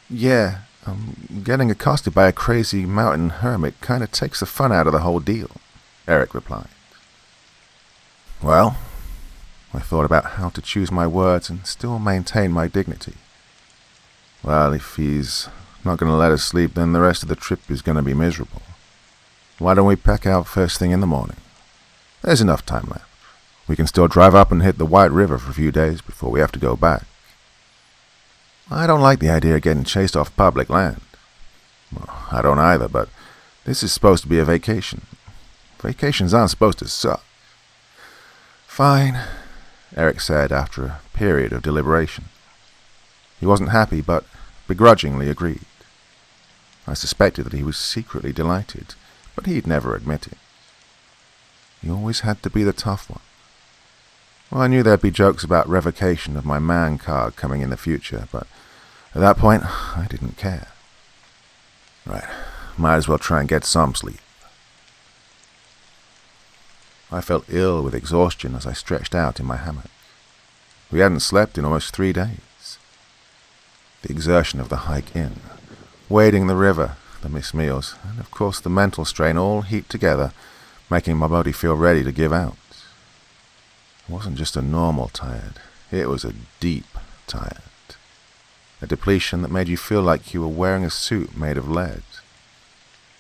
"Yeah, getting accosted by a crazy mountain hermit kind of takes the fun out of the whole deal," Eric replied. "Well?" I thought about how to choose my words and still maintain my dignity. "Well, if he's not going to let us sleep, then the rest of the trip is going to be miserable. Why don't we pack out first thing in the morning? There's enough time left. We can still drive up and hit the White River for a few days before we have to go back." "I don't like the idea of getting chased off public land." "Well, I don't either, but this is supposed to be a vacation. Vacations aren't supposed to suck." "Fine," Eric said after a period of deliberation. He wasn't happy, but begrudgingly agreed. I suspected that he was secretly delighted, but he'd never admit it. He always had to be the tough one. Well, I knew there'd be jokes about revocation of my man card coming in the future, but at that point, I didn't care. "Right, might as well try and get some sleep." I felt ill with exhaustion as I stretched out in my hammock. We hadn't slept in almost 3 days. The exertion of the hike in, wading the river, the missed meals, and of course the mental strain all heaped together, making my body feel ready to give out. It wasn't just a normal tired, it was a deep tired. A depletion that made you feel like you were wearing a suit made of lead.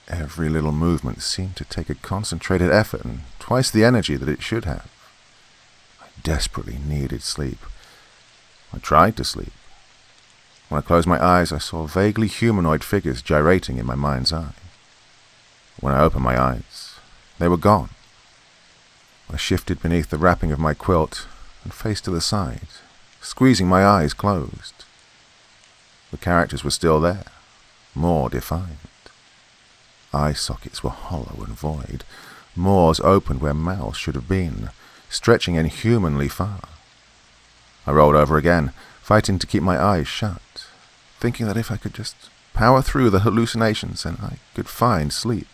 Every little movement seemed to take a concentrated effort and twice the energy that it should have. I desperately needed sleep. I tried to sleep. When I closed my eyes, I saw vaguely humanoid figures gyrating in my mind's eye. When I opened my eyes, they were gone. I shifted beneath the wrapping of my quilt and faced to the side, squeezing my eyes closed. The characters were still there, more defined. Eye sockets were hollow and void, maws opened where mouths should have been, stretching inhumanly far. I rolled over again, fighting to keep my eyes shut, thinking that if I could just power through the hallucinations, then I could find sleep.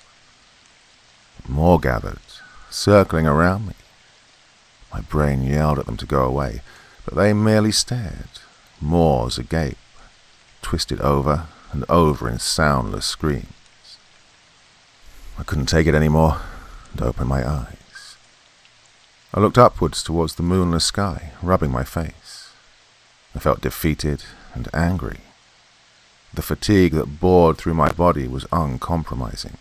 More gathered, circling around me. My brain yelled at them to go away, but they merely stared, maws agape, twisted over and over in soundless screams. I couldn't take it anymore and opened my eyes. I looked upwards towards the moonless sky, rubbing my face. I felt defeated and angry. The fatigue that bored through my body was uncompromising.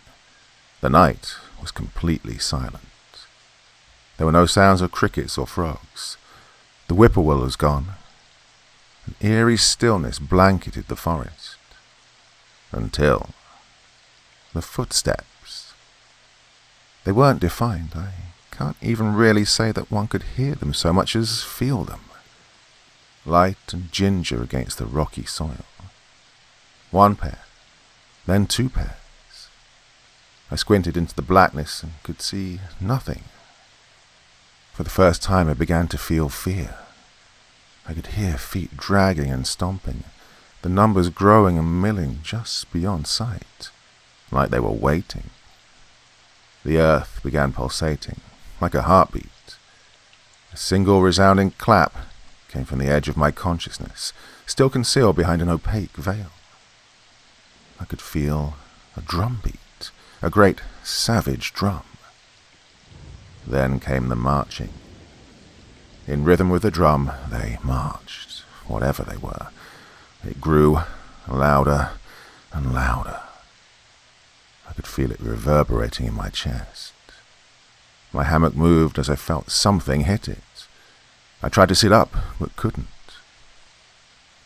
The night was completely silent. There were no sounds of crickets or frogs. The whippoorwill was gone. An eerie stillness blanketed the forest. Until the footsteps. They weren't defined. I can't even really say that one could hear them so much as feel them. Light and ginger against the rocky soil. 1 pair, then 2 pairs. I squinted into the blackness and could see nothing. For the first time I began to feel fear. I could hear feet dragging and stomping, the numbers growing and milling just beyond sight, like they were waiting. The earth began pulsating, like a heartbeat. A single resounding clap came from the edge of my consciousness, still concealed behind an opaque veil. I could feel a drum beat, a great savage drum. Then came the marching. In rhythm with the drum, they marched, whatever they were. It grew louder and louder. I could feel it reverberating in my chest. My hammock moved as I felt something hit it. I tried to sit up, but couldn't.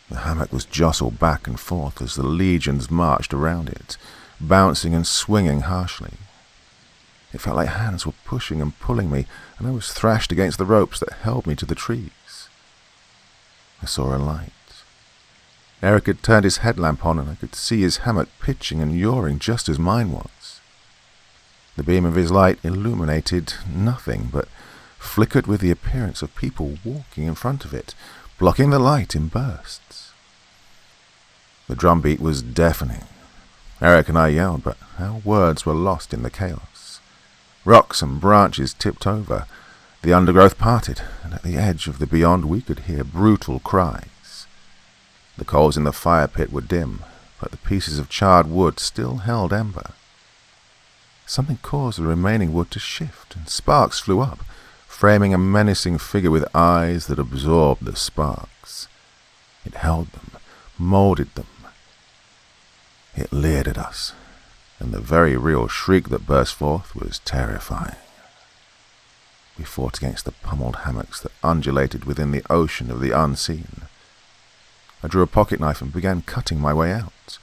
The hammock was jostled back and forth as the legions marched around it, bouncing and swinging harshly. It felt like hands were pushing and pulling me, and I was thrashed against the ropes that held me to the trees. I saw a light. Eric had turned his headlamp on, and I could see his hammock pitching and yawing just as mine was. The beam of his light illuminated nothing, but flickered with the appearance of people walking in front of it, blocking the light in bursts. The drumbeat was deafening. Eric and I yelled, but our words were lost in the chaos. Rocks and branches tipped over, the undergrowth parted, and at the edge of the beyond we could hear brutal cries. The coals in the fire pit were dim, but the pieces of charred wood still held ember. Something caused the remaining wood to shift, and sparks flew up, framing a menacing figure with eyes that absorbed the sparks. It held them, molded them. It leered at us, and the very real shriek that burst forth was terrifying. We fought against the pummeled hammocks that undulated within the ocean of the unseen. I drew a pocket knife and began cutting my way out.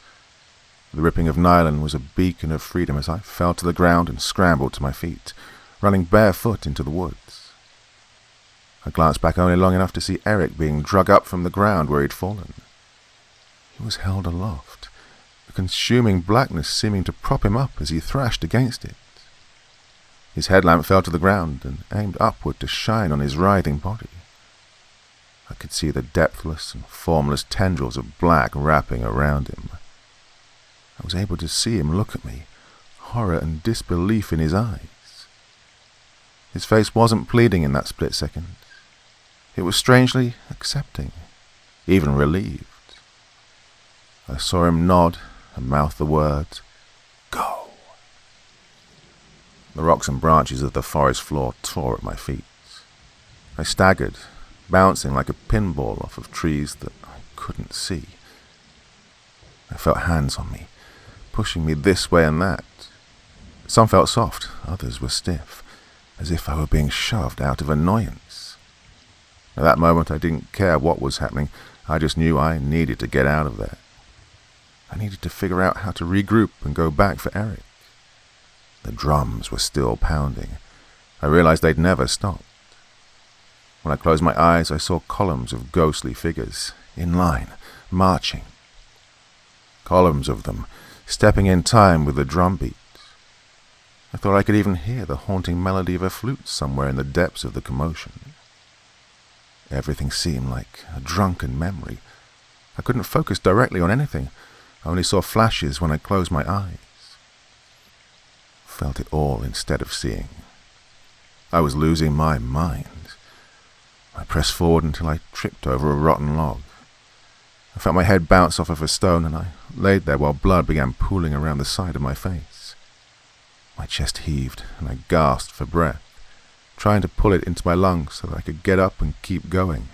The ripping of nylon was a beacon of freedom as I fell to the ground and scrambled to my feet, running barefoot into the woods. I glanced back only long enough to see Eric being dragged up from the ground where he'd fallen. He was held aloft, the consuming blackness seeming to prop him up as he thrashed against it. His headlamp fell to the ground and aimed upward to shine on his writhing body. I could see the depthless and formless tendrils of black wrapping around him. I was able to see him look at me, horror and disbelief in his eyes. His face wasn't pleading in that split second. It was strangely accepting, even relieved. I saw him nod and mouth the words, "Go." The rocks and branches of the forest floor tore at my feet. I staggered, bouncing like a pinball off of trees that I couldn't see. I felt hands on me, pushing me this way and that. Some felt soft, others were stiff, as if I were being shoved out of annoyance. At that moment I didn't care what was happening, I just knew I needed to get out of there. I needed to figure out how to regroup and go back for Eric. The drums were still pounding. I realized they'd never stopped. When I closed my eyes, I saw columns of ghostly figures, in line, marching. Columns of them, stepping in time with the drum beat. I thought I could even hear the haunting melody of a flute somewhere in the depths of the commotion. Everything seemed like a drunken memory. I couldn't focus directly on anything. I only saw flashes when I closed my eyes. Felt it all instead of seeing. I was losing my mind. I pressed forward until I tripped over a rotten log. I felt my head bounce off of a stone, and I laid there while blood began pooling around the side of my face. My chest heaved, and I gasped for breath, trying to pull it into my lungs so that I could get up and keep going.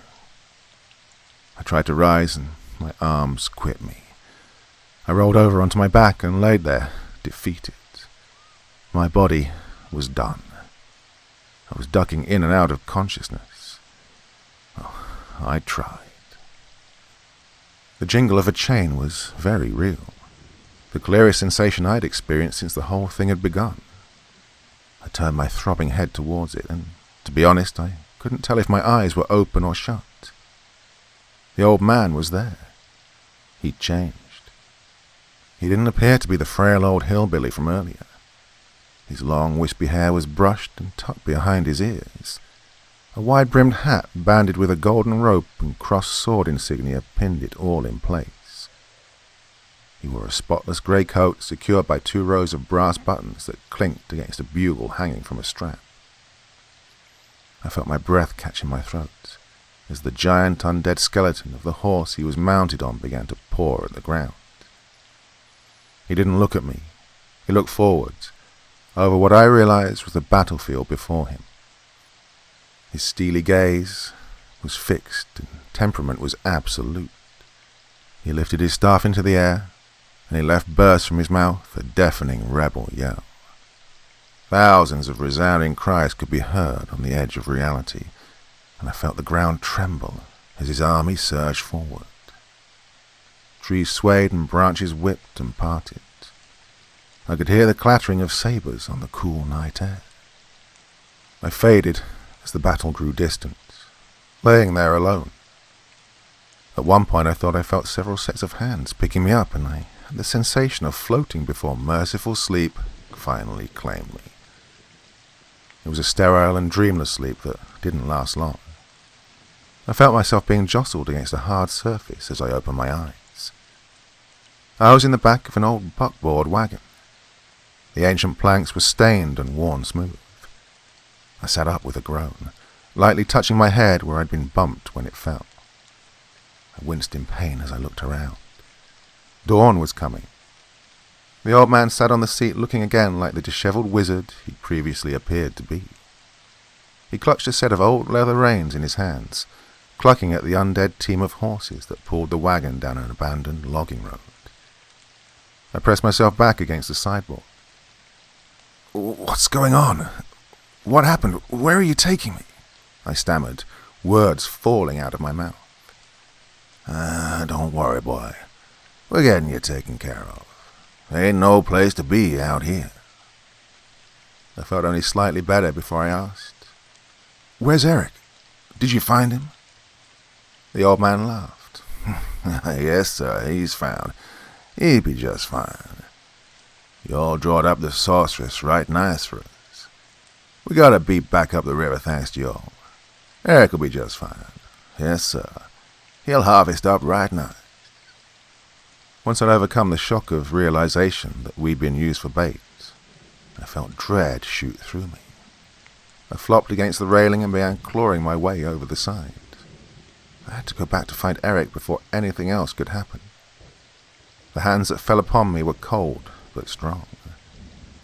I tried to rise, and my arms quit me. I rolled over onto my back and laid there, defeated. My body was done. I was ducking in and out of consciousness. Oh, I tried. The jingle of a chain was very real, the clearest sensation I'd experienced since the whole thing had begun. I turned my throbbing head towards it, and, to be honest, I couldn't tell if my eyes were open or shut. The old man was there. He'd changed. He didn't appear to be the frail old hillbilly from earlier. His long, wispy hair was brushed and tucked behind his ears. A wide-brimmed hat banded with a golden rope and crossed sword insignia pinned it all in place. He wore a spotless grey coat secured by 2 rows of brass buttons that clinked against a bugle hanging from a strap. I felt my breath catch in my throat as the giant undead skeleton of the horse he was mounted on began to paw at the ground. He didn't look at me. He looked forwards, over what I realized was the battlefield before him. His steely gaze was fixed and temperament was absolute. He lifted his staff into the air, and he left burst from his mouth a deafening rebel yell. Thousands of resounding cries could be heard on the edge of reality, and I felt the ground tremble as his army surged forward. Trees swayed and branches whipped and parted. I could hear the clattering of sabers on the cool night air. I faded as the battle grew distant, laying there alone. At one point I thought I felt several sets of hands picking me up, and I had the sensation of floating before merciful sleep finally claimed me. It was a sterile and dreamless sleep that didn't last long. I felt myself being jostled against a hard surface as I opened my eyes. I was in the back of an old buckboard wagon. The ancient planks were stained and worn smooth. I sat up with a groan, lightly touching my head where I'd been bumped when it fell. I winced in pain as I looked around. Dawn was coming. The old man sat on the seat looking again like the disheveled wizard he'd previously appeared to be. He clutched a set of old leather reins in his hands, clucking at the undead team of horses that pulled the wagon down an abandoned logging road. I pressed myself back against the sidewalk. "What's going on? What happened? Where are you taking me?" I stammered, words falling out of my mouth. Don't worry, boy. We're getting you taken care of. There ain't no place to be out here." I felt only slightly better before I asked, "Where's Eric? Did you find him?" The old man laughed. "Yes, sir, he's found. He'd be just fine. You all drawed up the sorceress right nice for us. We got a beat back up the river thanks to y'all. Eric will be just fine. Yes, sir. He'll harvest up right nice." Once I'd overcome the shock of realization that we'd been used for bait, I felt dread shoot through me. I flopped against the railing and began clawing my way over the side. I had to go back to find Eric before anything else could happen. The hands that fell upon me were cold but strong.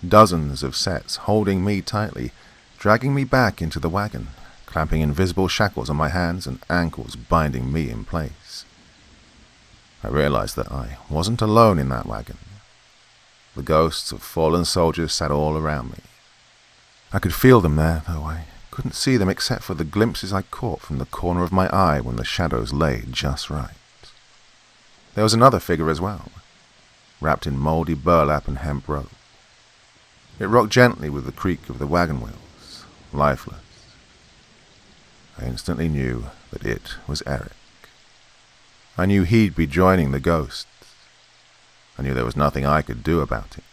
Dozens of sets holding me tightly, dragging me back into the wagon, clamping invisible shackles on my hands and ankles, binding me in place. I realized that I wasn't alone in that wagon. The ghosts of fallen soldiers sat all around me. I could feel them there, though I couldn't see them except for the glimpses I caught from the corner of my eye when the shadows lay just right. There was another figure as well, wrapped in mouldy burlap and hemp rope. It rocked gently with the creak of the wagon wheels, lifeless. I instantly knew that it was Eric. I knew he'd be joining the ghosts. I knew there was nothing I could do about it.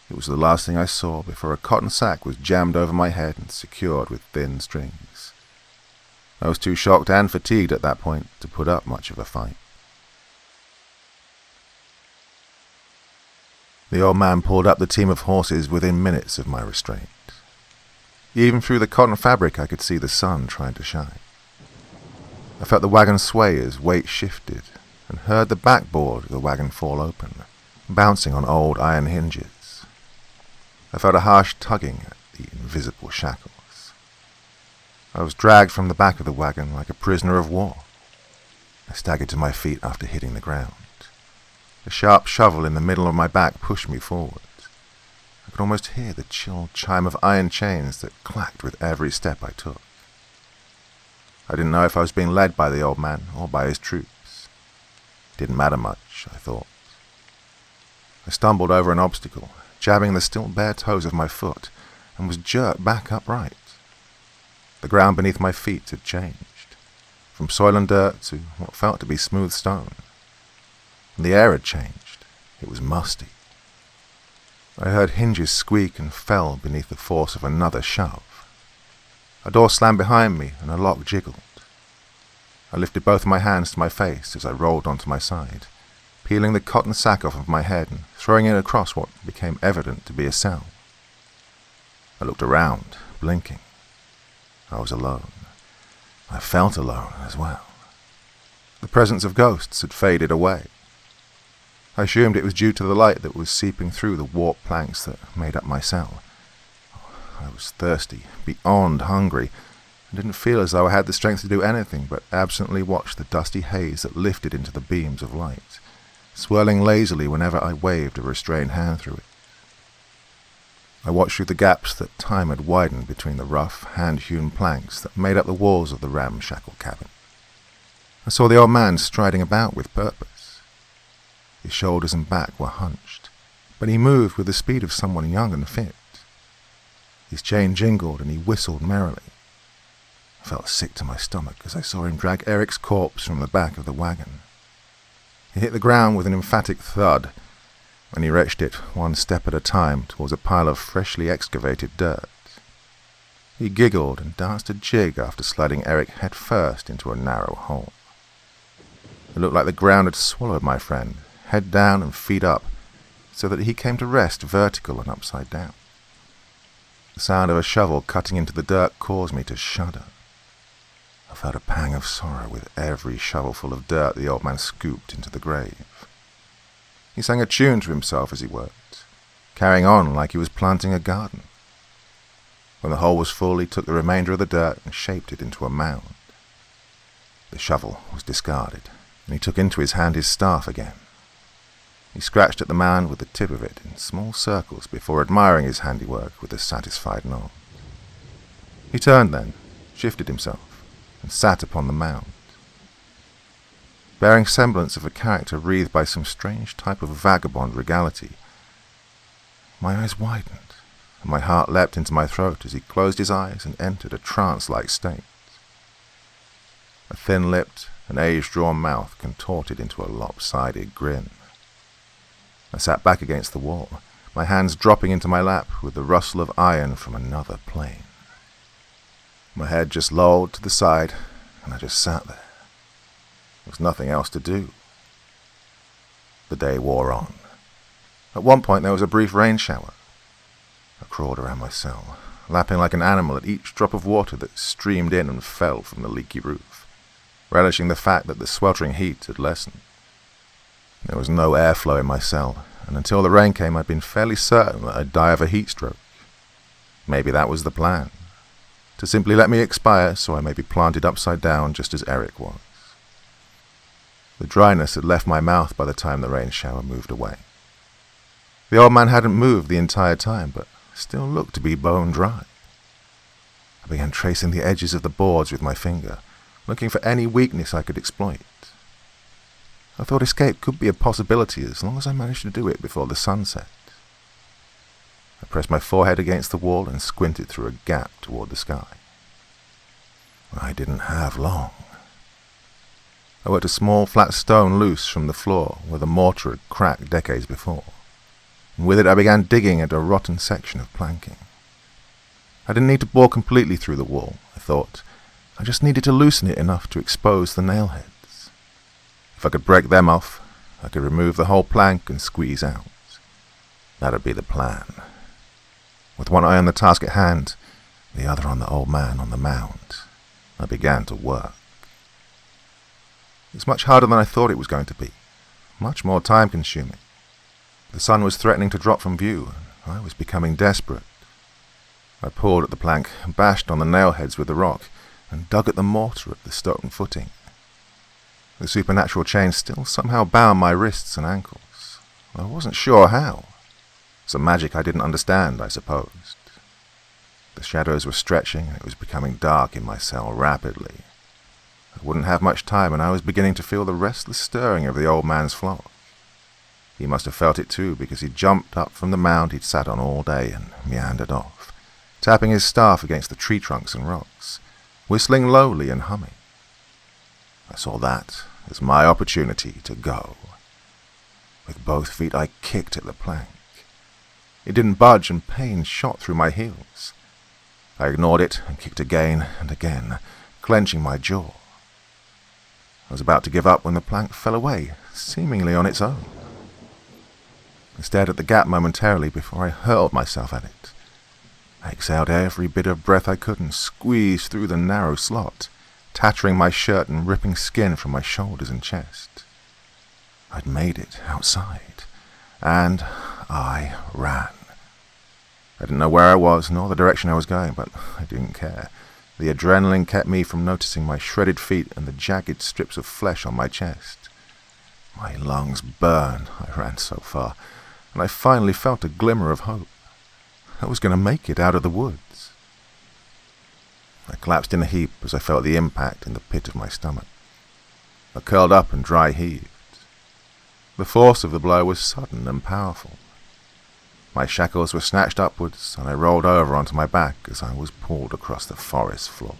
It was the last thing I saw before a cotton sack was jammed over my head and secured with thin strings. I was too shocked and fatigued at that point to put up much of a fight. The old man pulled up the team of horses within minutes of my restraint. Even through the cotton fabric I could see the sun trying to shine. I felt the wagon sway as weight shifted, and heard the backboard of the wagon fall open, bouncing on old iron hinges. I felt a harsh tugging at the invisible shackles. I was dragged from the back of the wagon like a prisoner of war. I staggered to my feet after hitting the ground. A sharp shovel in the middle of my back pushed me forward. I could almost hear the chill chime of iron chains that clacked with every step I took. I didn't know if I was being led by the old man or by his troops. It didn't matter much, I thought. I stumbled over an obstacle, jabbing the still bare toes of my foot, and was jerked back upright. The ground beneath my feet had changed, from soil and dirt to what felt to be smooth stone. And the air had changed. It was musty. I heard hinges squeak and fell beneath the force of another shove. A door slammed behind me and a lock jiggled. I lifted both my hands to my face as I rolled onto my side, peeling the cotton sack off of my head and throwing it across what became evident to be a cell. I looked around, blinking. I was alone. I felt alone as well. The presence of ghosts had faded away. I assumed it was due to the light that was seeping through the warped planks that made up my cell. I was thirsty, beyond hungry, and didn't feel as though I had the strength to do anything but absently watch the dusty haze that lifted into the beams of light, swirling lazily whenever I waved a restrained hand through it. I watched through the gaps that time had widened between the rough, hand-hewn planks that made up the walls of the ramshackle cabin. I saw the old man striding about with purpose. His shoulders and back were hunched, but he moved with the speed of someone young and fit. His chain jingled and he whistled merrily. I felt sick to my stomach as I saw him drag Eric's corpse from the back of the wagon. He hit the ground with an emphatic thud, and he wretched it one step at a time towards a pile of freshly excavated dirt. He giggled and danced a jig after sliding Eric head first into a narrow hole. It looked like the ground had swallowed my friend, head down and feet up, so that he came to rest vertical and upside down. The sound of a shovel cutting into the dirt caused me to shudder. I felt a pang of sorrow with every shovelful of dirt the old man scooped into the grave. He sang a tune to himself as he worked, carrying on like he was planting a garden. When the hole was full, he took the remainder of the dirt and shaped it into a mound. The shovel was discarded, and he took into his hand his staff again. He scratched at the mound with the tip of it in small circles before admiring his handiwork with a satisfied nod. He turned then, shifted himself, and sat upon the mound. Bearing semblance of a character wreathed by some strange type of vagabond regality, my eyes widened, and my heart leapt into my throat as he closed his eyes and entered a trance-like state. A thin-lipped and age-drawn mouth contorted into a lopsided grin. I sat back against the wall, my hands dropping into my lap with the rustle of iron from another plane. My head just lolled to the side, and I just sat there. There was nothing else to do. The day wore on. At one point there was a brief rain shower. I crawled around my cell, lapping like an animal at each drop of water that streamed in and fell from the leaky roof, relishing the fact that the sweltering heat had lessened. There was no airflow in my cell, and until the rain came I'd been fairly certain that I'd die of a heat stroke. Maybe that was the plan, to simply let me expire so I may be planted upside down just as Eric was. The dryness had left my mouth by the time the rain shower moved away. The old man hadn't moved the entire time, but still looked to be bone dry. I began tracing the edges of the boards with my finger, looking for any weakness I could exploit. I thought escape could be a possibility as long as I managed to do it before the sun set. I pressed my forehead against the wall and squinted through a gap toward the sky. I didn't have long. I worked a small flat stone loose from the floor where the mortar had cracked decades before, and with it I began digging at a rotten section of planking. I didn't need to bore completely through the wall, I thought. I just needed to loosen it enough to expose the nail heads. If I could break them off, I could remove the whole plank and squeeze out. That'd be the plan. With one eye on the task at hand, the other on the old man on the mound, I began to work. It was much harder than I thought it was going to be, much more time-consuming. The sun was threatening to drop from view, and I was becoming desperate. I pulled at the plank, bashed on the nail heads with the rock, and dug at the mortar at the stone footing. The supernatural chain still somehow bound my wrists and ankles. I wasn't sure how. Some magic I didn't understand, I supposed. The shadows were stretching, and it was becoming dark in my cell rapidly. I wouldn't have much time, and I was beginning to feel the restless stirring of the old man's flock. He must have felt it too, because he jumped up from the mound he'd sat on all day and meandered off, tapping his staff against the tree trunks and rocks, whistling lowly and humming. I saw that as my opportunity to go. With both feet I kicked at the plank. It didn't budge, and pain shot through my heels. I ignored it and kicked again and again, clenching my jaw. I was about to give up when the plank fell away, seemingly on its own. I stared at the gap momentarily before I hurled myself at it. I exhaled every bit of breath I could and squeezed through the narrow slot, tattering my shirt and ripping skin from my shoulders and chest. I'd made it outside, and I ran. I didn't know where I was nor the direction I was going, but I didn't care. The adrenaline kept me from noticing my shredded feet and the jagged strips of flesh on my chest. My lungs burned. I ran so far, and I finally felt a glimmer of hope. I was going to make it out of the woods. I collapsed in a heap as I felt the impact in the pit of my stomach. I curled up and dry heaved. The force of the blow was sudden and powerful. My shackles were snatched upwards, and I rolled over onto my back as I was pulled across the forest floor.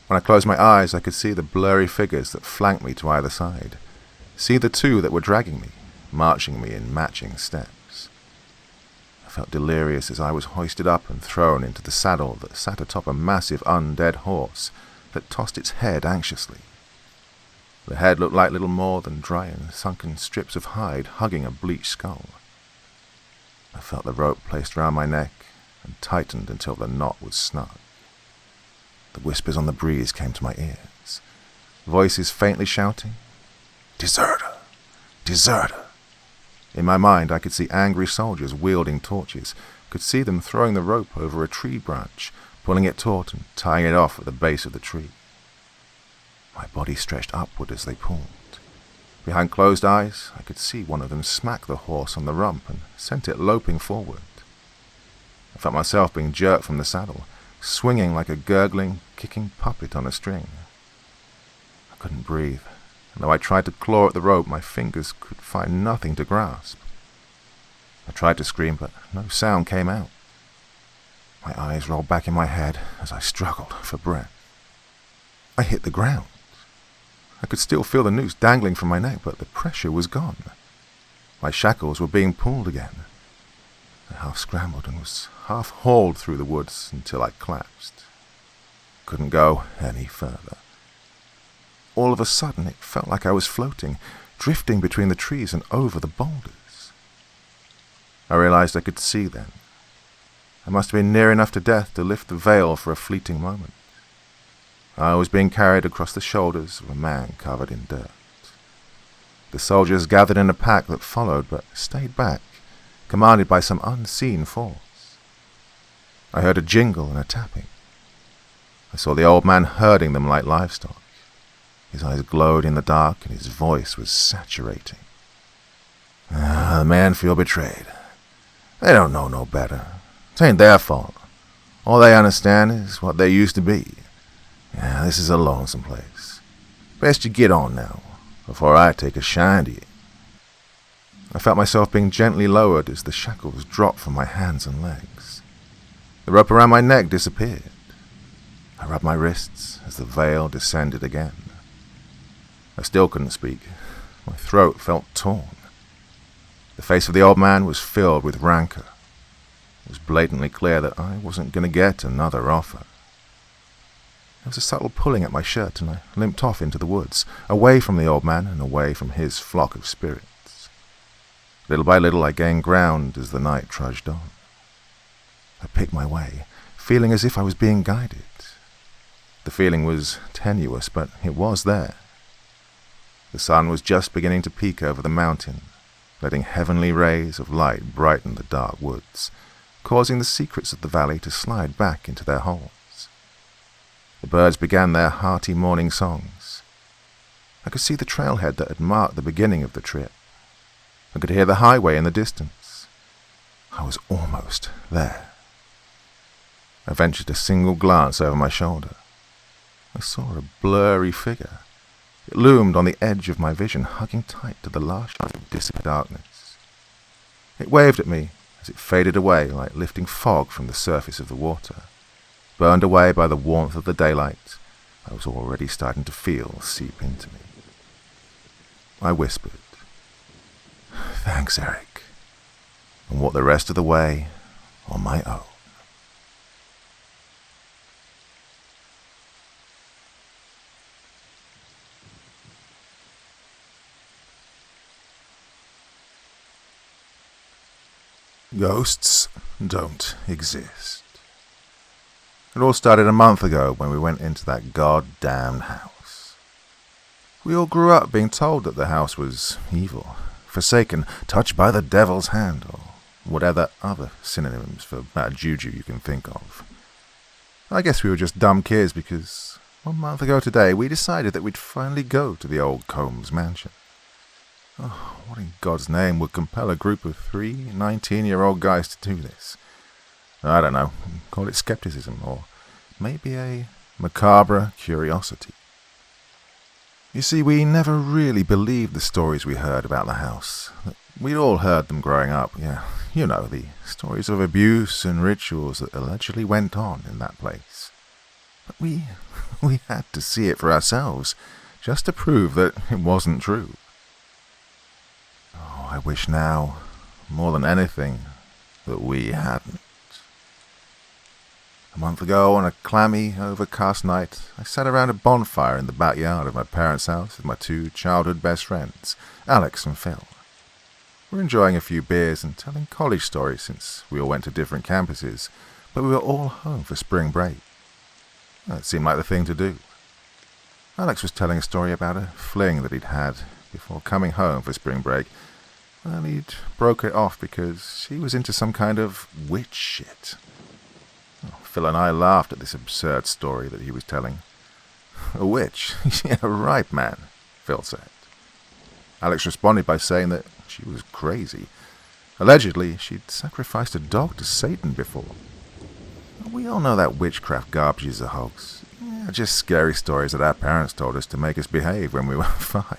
When I closed my eyes, I could see the blurry figures that flanked me to either side, see the two that were dragging me, marching me in matching steps. I felt delirious as I was hoisted up and thrown into the saddle that sat atop a massive undead horse that tossed its head anxiously. The head looked like little more than dry and sunken strips of hide hugging a bleached skull. I felt the rope placed round my neck and tightened until the knot was snug. The whispers on the breeze came to my ears, voices faintly shouting, "Deserter! Deserter!" In my mind, I could see angry soldiers wielding torches, could see them throwing the rope over a tree branch, pulling it taut and tying it off at the base of the tree. My body stretched upward as they pulled. Behind closed eyes, I could see one of them smack the horse on the rump and sent it loping forward. I felt myself being jerked from the saddle, swinging like a gurgling, kicking puppet on a string. I couldn't breathe, and though I tried to claw at the rope, my fingers could find nothing to grasp. I tried to scream, but no sound came out. My eyes rolled back in my head as I struggled for breath. I hit the ground. I could still feel the noose dangling from my neck, but the pressure was gone. My shackles were being pulled again. I half scrambled and was half hauled through the woods until I collapsed. Couldn't go any further. All of a sudden, it felt like I was floating, drifting between the trees and over the boulders. I realized I could see then. I must have been near enough to death to lift the veil for a fleeting moment. I was being carried across the shoulders of a man covered in dirt. The soldiers gathered in a pack that followed but stayed back, commanded by some unseen force. I heard a jingle and a tapping. I saw the old man herding them like livestock. His eyes glowed in the dark and his voice was saturating. The men feel betrayed. They don't know no better. It ain't their fault. All they understand is what they used to be. Yeah, this is a lonesome place. Best you get on now, before I take a shine to you. I felt myself being gently lowered as the shackles dropped from my hands and legs. The rope around my neck disappeared. I rubbed my wrists as the veil descended again. I still couldn't speak. My throat felt torn. The face of the old man was filled with rancor. It was blatantly clear that I wasn't going to get another offer. There was a subtle pulling at my shirt, and I limped off into the woods, away from the old man and away from his flock of spirits. Little by little I gained ground as the night trudged on. I picked my way, feeling as if I was being guided. The feeling was tenuous, but it was there. The sun was just beginning to peek over the mountain, letting heavenly rays of light brighten the dark woods, causing the secrets of the valley to slide back into their holes. The birds began their hearty morning songs. I could see the trailhead that had marked the beginning of the trip. I could hear the highway in the distance. I was almost there. I ventured a single glance over my shoulder. I saw a blurry figure. It loomed on the edge of my vision, hugging tight to the last shine of distant darkness. It waved at me as it faded away like lifting fog from the surface of the water. Burned away by the warmth of the daylight, I was already starting to feel seep into me. I whispered, "Thanks, Eric," and walked the rest of the way on my own. Ghosts don't exist. It all started a month ago when we went into that goddamned house. We all grew up being told that the house was evil, forsaken, touched by the devil's hand, or whatever other synonyms for bad juju you can think of. I guess we were just dumb kids because 1 month ago today we decided that we'd finally go to the old Combs mansion. Oh, what in God's name would compel a group of 3 19-year-old guys to do this? I don't know, call it skepticism, or maybe a macabre curiosity. You see, we never really believed the stories we heard about the house. We'd all heard them growing up, yeah, you know, the stories of abuse and rituals that allegedly went on in that place. But we had to see it for ourselves, just to prove that it wasn't true. Oh, I wish now, more than anything, that we hadn't. A month ago, on a clammy, overcast night, I sat around a bonfire in the backyard of my parents' house with my 2 childhood best friends, Alex and Phil. We're enjoying a few beers and telling college stories since we all went to different campuses, but we were all home for spring break. It seemed like the thing to do. Alex was telling a story about a fling that he'd had before coming home for spring break. Well, he'd broke it off because she was into some kind of witch shit. Phil and I laughed at this absurd story that he was telling. A witch? Yeah, right, man, Phil said. Alex responded by saying that she was crazy. Allegedly, she'd sacrificed a dog to Satan before. We all know that witchcraft garbage is a hoax. Yeah, just scary stories that our parents told us to make us behave when we were 5.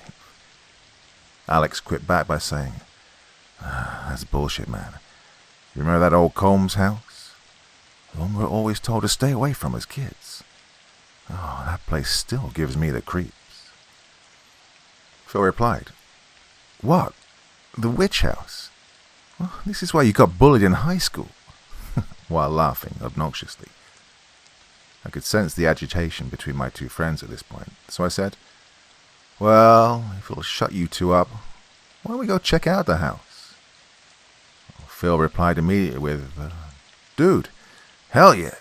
Alex quit back by saying, that's bullshit, man. You remember that old Combs house? The one we were always told to stay away from as kids. Oh, that place still gives me the creeps. Phil replied, What? The witch house? Well, this is why you got bullied in high school. While laughing obnoxiously. I could sense the agitation between my 2 friends at this point, so I said, Well, if it'll shut you 2 up, why don't we go check out the house? Phil replied immediately with, Dude, hell yeah,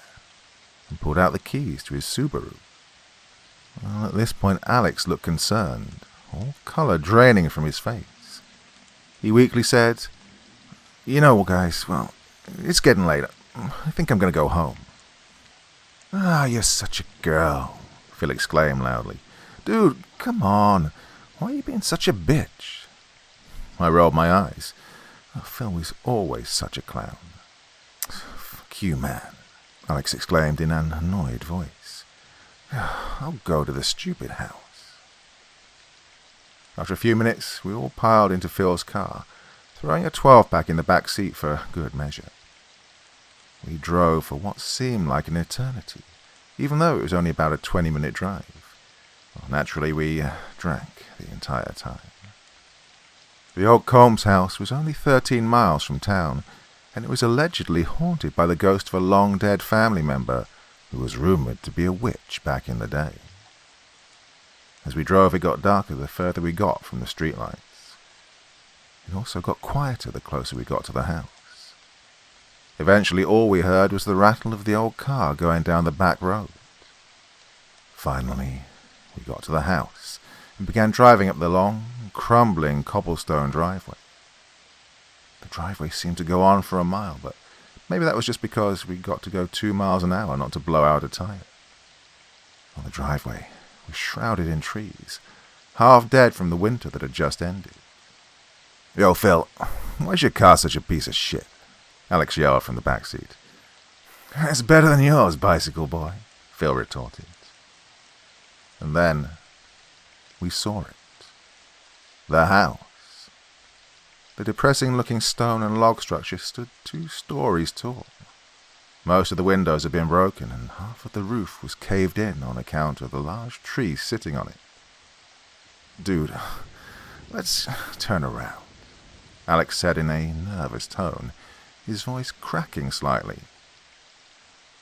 and pulled out the keys to his Subaru. Well, at this point, Alex looked concerned, all color draining from his face. He weakly said, You know, guys, well, it's getting late. I think I'm going to go home. Ah, you're such a girl, Phil exclaimed loudly. Dude, come on. Why are you being such a bitch? I rolled my eyes. Phil was always such a clown. Fuck you, man, Alex exclaimed in an annoyed voice. I'll go to the stupid house. After a few minutes, we all piled into Phil's car, throwing a 12-pack in the back seat for good measure. We drove for what seemed like an eternity, even though it was only about a 20-minute drive. Well, naturally, we drank the entire time. The old Combs house was only 13 miles from town, and it was allegedly haunted by the ghost of a long-dead family member who was rumored to be a witch back in the day. As we drove, it got darker the further we got from the streetlights. It also got quieter the closer we got to the house. Eventually, all we heard was the rattle of the old car going down the back road. Finally, we got to the house and began driving up the long, crumbling cobblestone driveway. The driveway seemed to go on for a mile, but maybe that was just because we got to go 2 miles an hour not to blow out a tire. On the driveway was shrouded in trees, half dead from the winter that had just ended. Yo, Phil, why's your car such a piece of shit? Alex yelled from the back seat. It's better than yours, bicycle boy, Phil retorted. And then we saw it. The house. The depressing-looking stone and log structure stood 2 stories tall. Most of the windows had been broken, and half of the roof was caved in on account of the large tree sitting on it. Dude, let's turn around, Alex said in a nervous tone, his voice cracking slightly.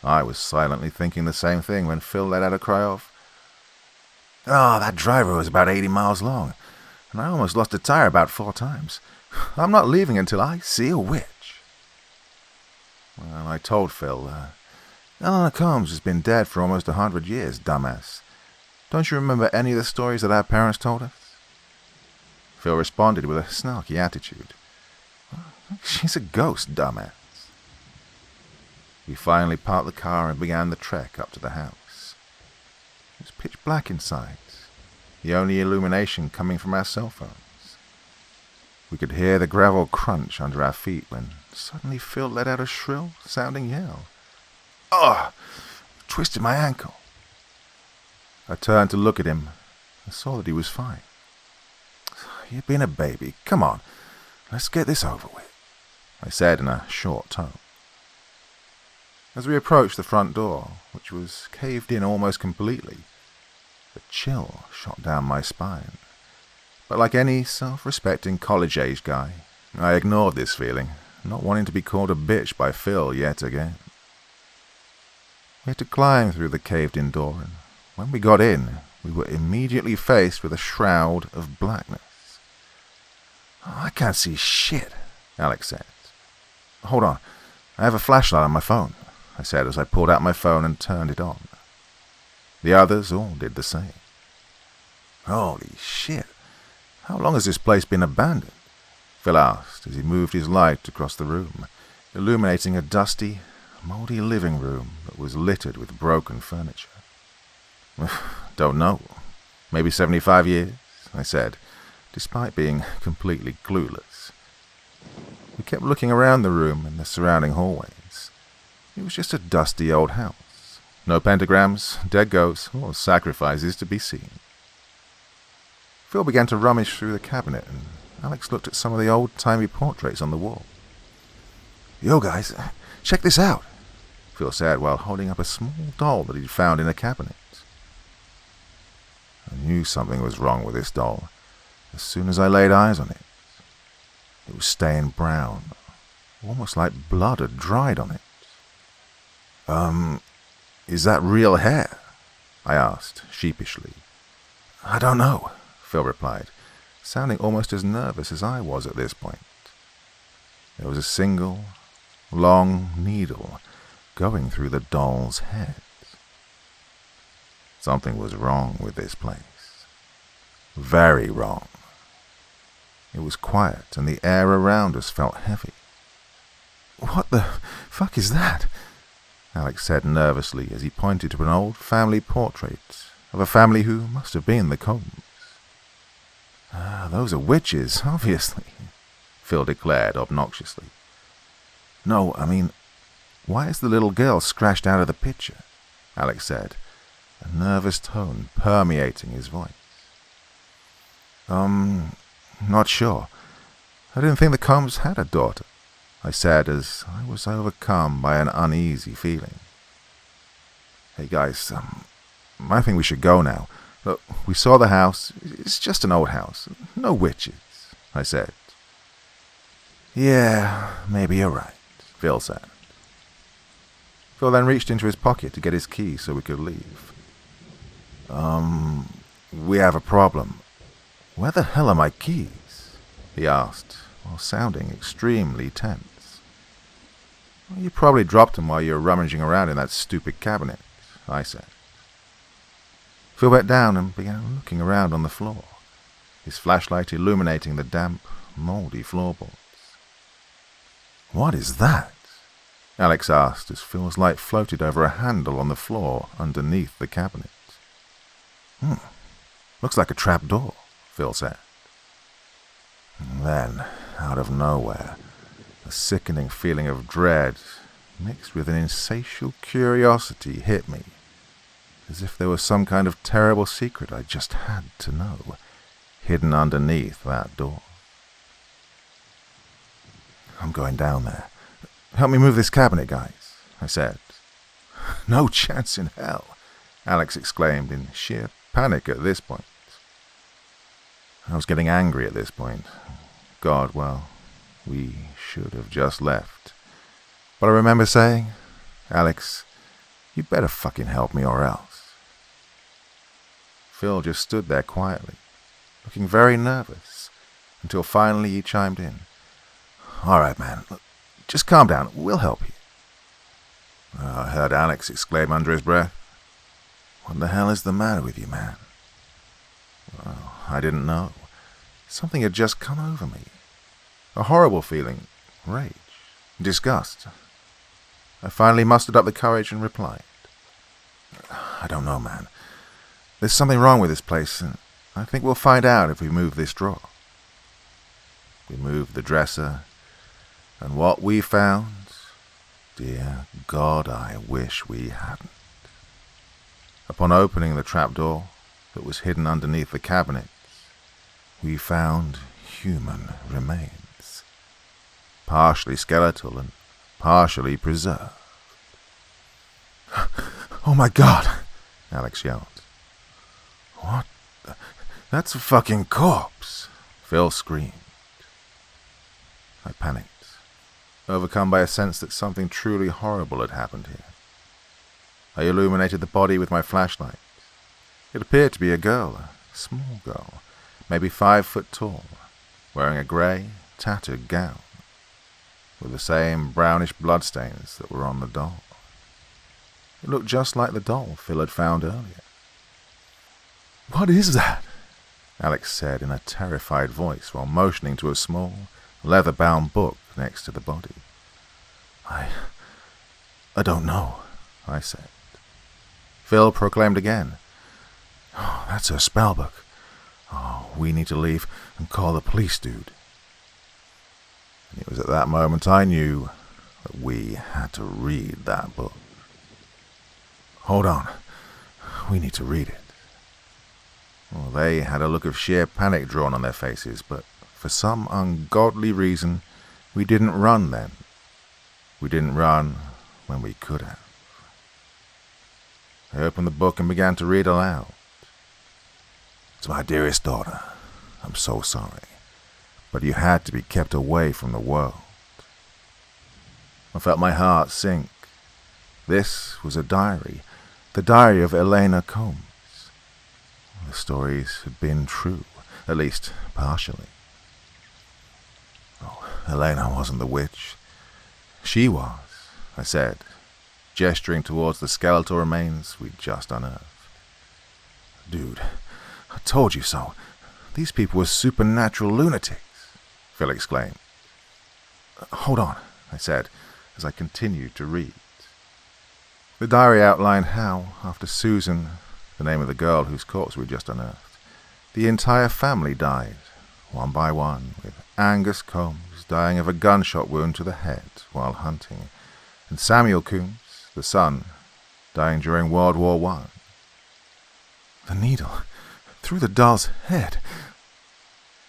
I was silently thinking the same thing when Phil let out a cry of, Oh, that driveway was about 80 miles long, and I almost lost a tire about 4 times. I'm not leaving until I see a witch. Well, I told Phil, Elena Combs has been dead for almost 100 years, dumbass. Don't you remember any of the stories that our parents told us? Phil responded with a snarky attitude. She's a ghost, dumbass. We finally parked the car and began the trek up to the house. It was pitch black inside, the only illumination coming from our cell phones. We could hear the gravel crunch under our feet when suddenly Phil let out a shrill-sounding yell. "Ugh! Twisted my ankle." I turned to look at him and saw that he was fine. "You've been a baby. Come on, let's get this over with," I said in a short tone. As we approached the front door, which was caved in almost completely, a chill shot down my spine. But like any self-respecting college-age guy, I ignored this feeling, not wanting to be called a bitch by Phil yet again. We had to climb through the caved-in door, and when we got in, we were immediately faced with a shroud of blackness. "I can't see shit," Alex said. "Hold on, I have a flashlight on my phone," I said as I pulled out my phone and turned it on. The others all did the same. "Holy shit, how long has this place been abandoned?" Phil asked as he moved his light across the room, illuminating a dusty, moldy living room that was littered with broken furniture. "Don't know. Maybe 75 years, I said, despite being completely clueless. We kept looking around the room and the surrounding hallways. It was just a dusty old house. No pentagrams, dead ghosts, or sacrifices to be seen. Phil began to rummage through the cabinet, and Alex looked at some of the old-timey portraits on the wall. "Yo, guys, check this out," Phil said while holding up a small doll that he'd found in a cabinet. I knew something was wrong with this doll as soon as I laid eyes on it. It was stained brown, almost like blood had dried on it. Is that real hair?" I asked, sheepishly. "I don't know," Phil replied, sounding almost as nervous as I was at this point. There was a single, long needle going through the doll's head. Something was wrong with this place. Very wrong. It was quiet, and the air around us felt heavy. "What the fuck is that?" Alex said nervously as he pointed to an old family portrait of a family who must have been the Combs. "Those are witches, obviously," Phil declared obnoxiously. "No, I mean, why is the little girl scratched out of the picture?" Alex said, a nervous tone permeating his voice. Not sure. I didn't think the Combs had a daughter," I said as I was overcome by an uneasy feeling. "Hey guys, I think we should go now. Look, we saw the house. It's just an old house. No witches," I said. "Yeah, maybe you're right," Phil said. Phil then reached into his pocket to get his key so we could leave. We have a problem. Where the hell are my keys?" he asked, while sounding extremely tense. "Well, you probably dropped them while you were rummaging around in that stupid cabinet," I said. Phil bent down and began looking around on the floor, his flashlight illuminating the damp, moldy floorboards. "What is that?" Alex asked as Phil's light floated over a handle on the floor underneath the cabinet. Looks like a trap door," Phil said. And then, out of nowhere, a sickening feeling of dread mixed with an insatiable curiosity hit me, as if there was some kind of terrible secret I just had to know, hidden underneath that door. "I'm going down there. Help me move this cabinet, guys," I said. "No chance in hell," Alex exclaimed in sheer panic at this point. I was getting angry at this point. God, well, we should have just left. But I remember saying, "Alex, you better fucking help me or else." Phil just stood there quietly, looking very nervous, until finally he chimed in. "All right, man, look, just calm down. We'll help you," I heard Alex exclaim under his breath. "What the hell is the matter with you, man?" Well, I didn't know. Something had just come over me. A horrible feeling. Rage. Disgust. I finally mustered up the courage and replied. "I don't know, man. There's something wrong with this place, and I think we'll find out if we move this drawer." We moved the dresser, and what we found, dear God, I wish we hadn't. Upon opening the trapdoor that was hidden underneath the cabinets, we found human remains, partially skeletal and partially preserved. "Oh my God!" Alex yelled. "What? That's a fucking corpse!" Phil screamed. I panicked, overcome by a sense that something truly horrible had happened here. I illuminated the body with my flashlight. It appeared to be a girl, a small girl, maybe 5 foot tall, wearing a grey, tattered gown, with the same brownish bloodstains that were on the doll. It looked just like the doll Phil had found earlier. "What is that?" Alex said in a terrified voice while motioning to a small, leather-bound book next to the body. I don't know," I said. Phil proclaimed again. "Oh, that's her spell book. Oh, we need to leave and call the police, dude." And it was at that moment I knew that we had to read that book. "Hold on. We need to read it." Well, they had a look of sheer panic drawn on their faces, but for some ungodly reason, we didn't run then. We didn't run when we could have. I opened the book and began to read aloud. "To my dearest daughter, I'm so sorry, but you had to be kept away from the world." I felt my heart sink. This was a diary, the diary of Elena Combs. The stories had been true, at least partially. Oh, Elena wasn't the witch. She was, I said, gesturing towards the skeletal remains we'd just unearthed. "Dude, I told you so. These people were supernatural lunatics," Phil exclaimed. "Hold on," I said, as I continued to read. The diary outlined how, after Susan, the name of the girl whose corpse we'd just unearthed, the entire family died, one by one, with Angus Combs dying of a gunshot wound to the head while hunting, and Samuel Combs, the son, dying during World War I. "The needle through the doll's head."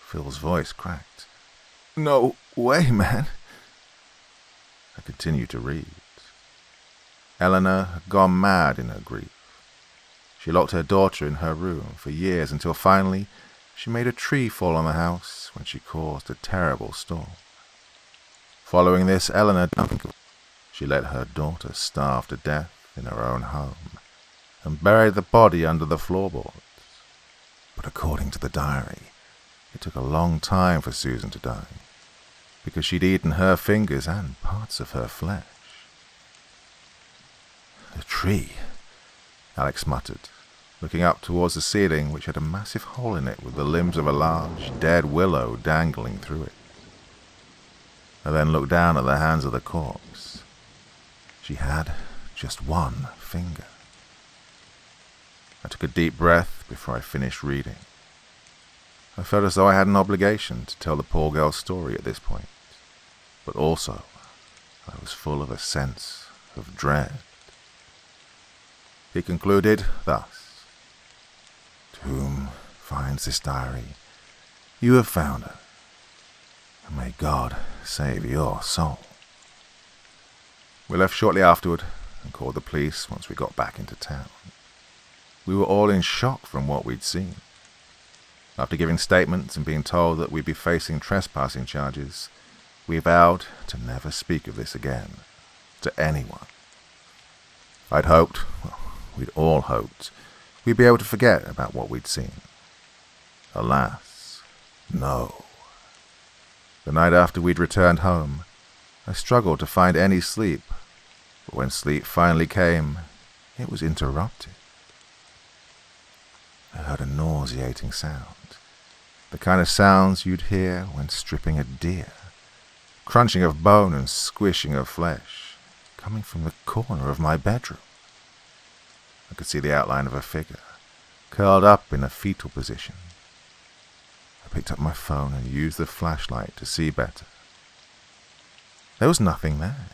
Phil's voice cracked. "No way, man." I continued to read. Elena had gone mad in her grief. She locked her daughter in her room for years until finally she made a tree fall on the house when she caused a terrible storm. Following this, Elena she let her daughter starve to death in her own home and buried the body under the floorboards. But according to the diary, it took a long time for Susan to die, because she'd eaten her fingers and parts of her flesh. "The tree," Alex muttered, looking up towards the ceiling, which had a massive hole in it with the limbs of a large, dead willow dangling through it. I then looked down at the hands of the corpse. She had just one finger. I took a deep breath before I finished reading. I felt as though I had an obligation to tell the poor girl's story at this point, but also I was full of a sense of dread. He concluded thus: "To whom finds this diary, you have found her, and may God save your soul." We left shortly afterward and called the police once we got back into town. We were all in shock from what we'd seen. After giving statements and being told that we'd be facing trespassing charges, we vowed to never speak of this again to anyone. I'd hoped, well, we'd all hoped, we'd be able to forget about what we'd seen. Alas, no. The night after we'd returned home, I struggled to find any sleep, But when sleep finally came, it was interrupted. I heard a nauseating sound, the kind of sounds you'd hear when stripping a deer, crunching of bone and squishing of flesh, coming from the corner of my bedroom. I could see the outline of a figure, curled up in a fetal position. I picked up my phone and used the flashlight to see better. There was nothing there.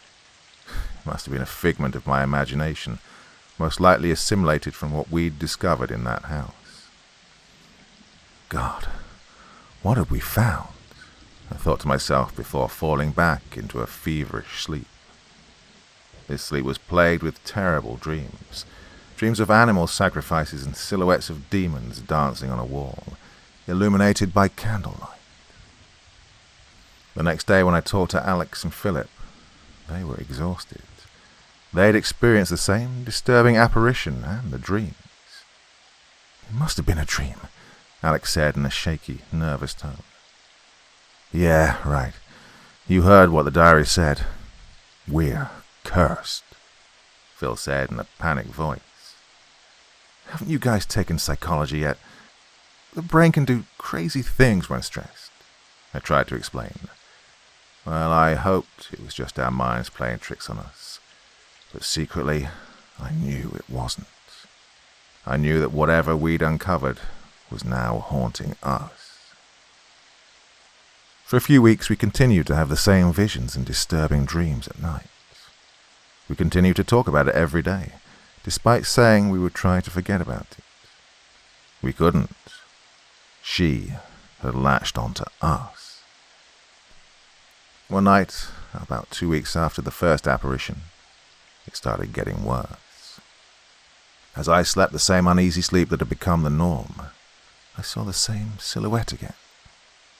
It must have been a figment of my imagination, most likely assimilated from what we'd discovered in that house. God, what had we found? I thought to myself before falling back into a feverish sleep. This sleep was plagued with terrible dreams. Dreams of animal sacrifices and silhouettes of demons dancing on a wall, illuminated by candlelight. The next day when I talked to Alex and Philip, they were exhausted. They'd experienced the same disturbing apparition and the dreams. It must have been a dream, Alex said in a shaky, nervous tone. Yeah, right. You heard what the diary said. We're cursed, Phil said in a panicked voice. Haven't you guys taken psychology yet? The brain can do crazy things when stressed, I tried to explain. Well, I hoped it was just our minds playing tricks on us. But secretly, I knew it wasn't. I knew that whatever we'd uncovered was now haunting us. For a few weeks, we continued to have the same visions and disturbing dreams at night. We continued to talk about it every day, despite saying we would try to forget about it. We couldn't. She had latched onto us. One night, about 2 weeks after the first apparition, it started getting worse. As I slept the same uneasy sleep that had become the norm, I saw the same silhouette again,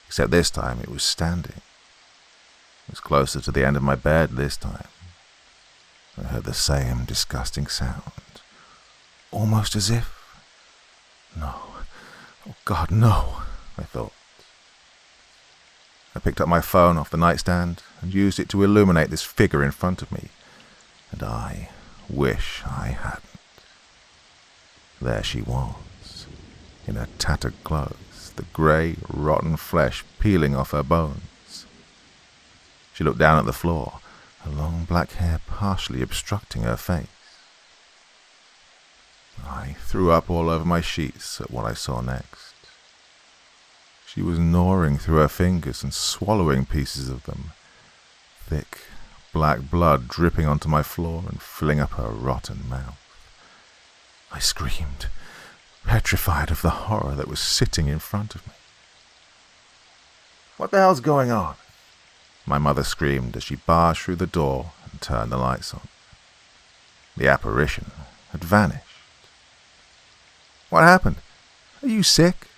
except this time it was standing. It was closer to the end of my bed this time. I heard the same disgusting sound, almost as if... No. Oh God, no, I thought. I picked up my phone off the nightstand and used it to illuminate this figure in front of me, and I wish I hadn't. There she was, in her tattered clothes, the grey, rotten flesh peeling off her bones. She looked down at the floor, her long black hair partially obstructing her face. I threw up all over my sheets at what I saw next. She was gnawing through her fingers and swallowing pieces of them, thick, black blood dripping onto my floor and filling up her rotten mouth. I screamed, petrified of the horror that was sitting in front of me. "What the hell's going on?" my mother screamed as she barged through the door and turned the lights on. The apparition had vanished. "What happened? Are you sick?"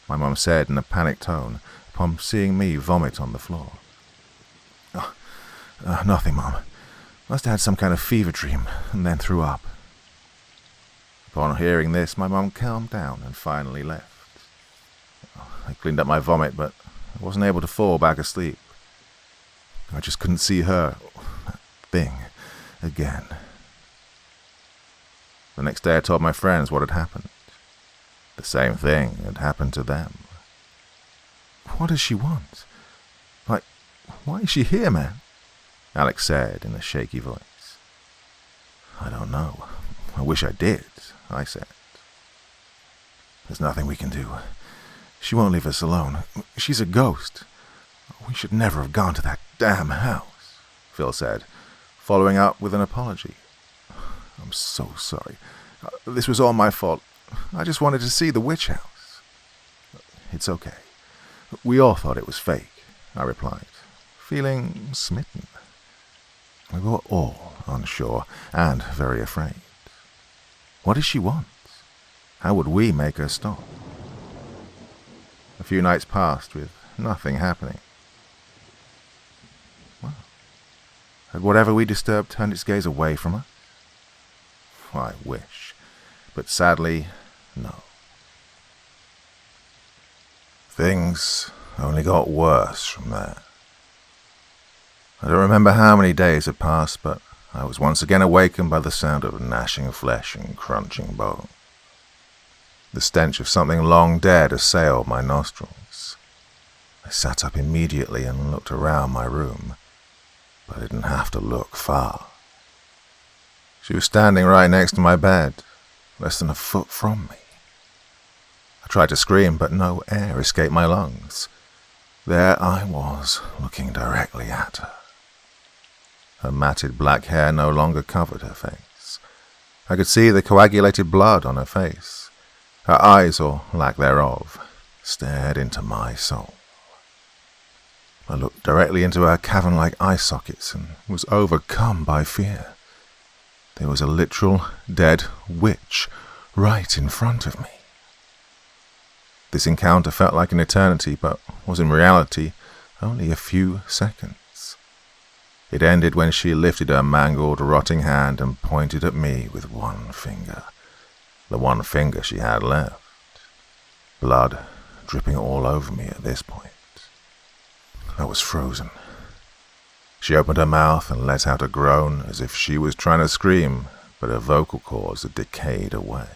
my mum said in a panicked tone upon seeing me vomit on the floor. Nothing, Mum. Must have had some kind of fever dream and then threw up." Upon hearing this, my mum calmed down and finally left. I cleaned up my vomit, but I wasn't able to fall back asleep. I just couldn't see her, that thing, again. The next day I told my friends what had happened. The same thing had happened to them. "What does she want? Why is she here, man?" Alex said in a shaky voice. "I don't know. I wish I did," I said. "There's nothing we can do. She won't leave us alone. She's a ghost. We should never have gone to that damn house," Phil said, following up with an apology. "I'm so sorry. This was all my fault. I just wanted to see the witch house." "It's okay. We all thought it was fake," I replied, feeling smitten. We were all unsure and very afraid. What did she want? How would we make her stop? A few nights passed with nothing happening. Well, had whatever we disturbed turned its gaze away from us? I wish, but sadly, no. Things only got worse from there. I don't remember how many days had passed, but I was once again awakened by the sound of gnashing flesh and crunching bone. The stench of something long dead assailed my nostrils. I sat up immediately and looked around my room, but I didn't have to look far. She was standing right next to my bed, less than a foot from me. I tried to scream, but no air escaped my lungs. There I was, looking directly at her. Her matted black hair no longer covered her face. I could see the coagulated blood on her face. Her eyes, or lack thereof, stared into my soul. I looked directly into her cavern-like eye sockets and was overcome by fear. There was a literal dead witch right in front of me. This encounter felt like an eternity, but was in reality only a few seconds. It ended when she lifted her mangled, rotting hand and pointed at me with one finger. The one finger she had left. Blood dripping all over me at this point. I was frozen. She opened her mouth and let out a groan as if she was trying to scream, but her vocal cords had decayed away.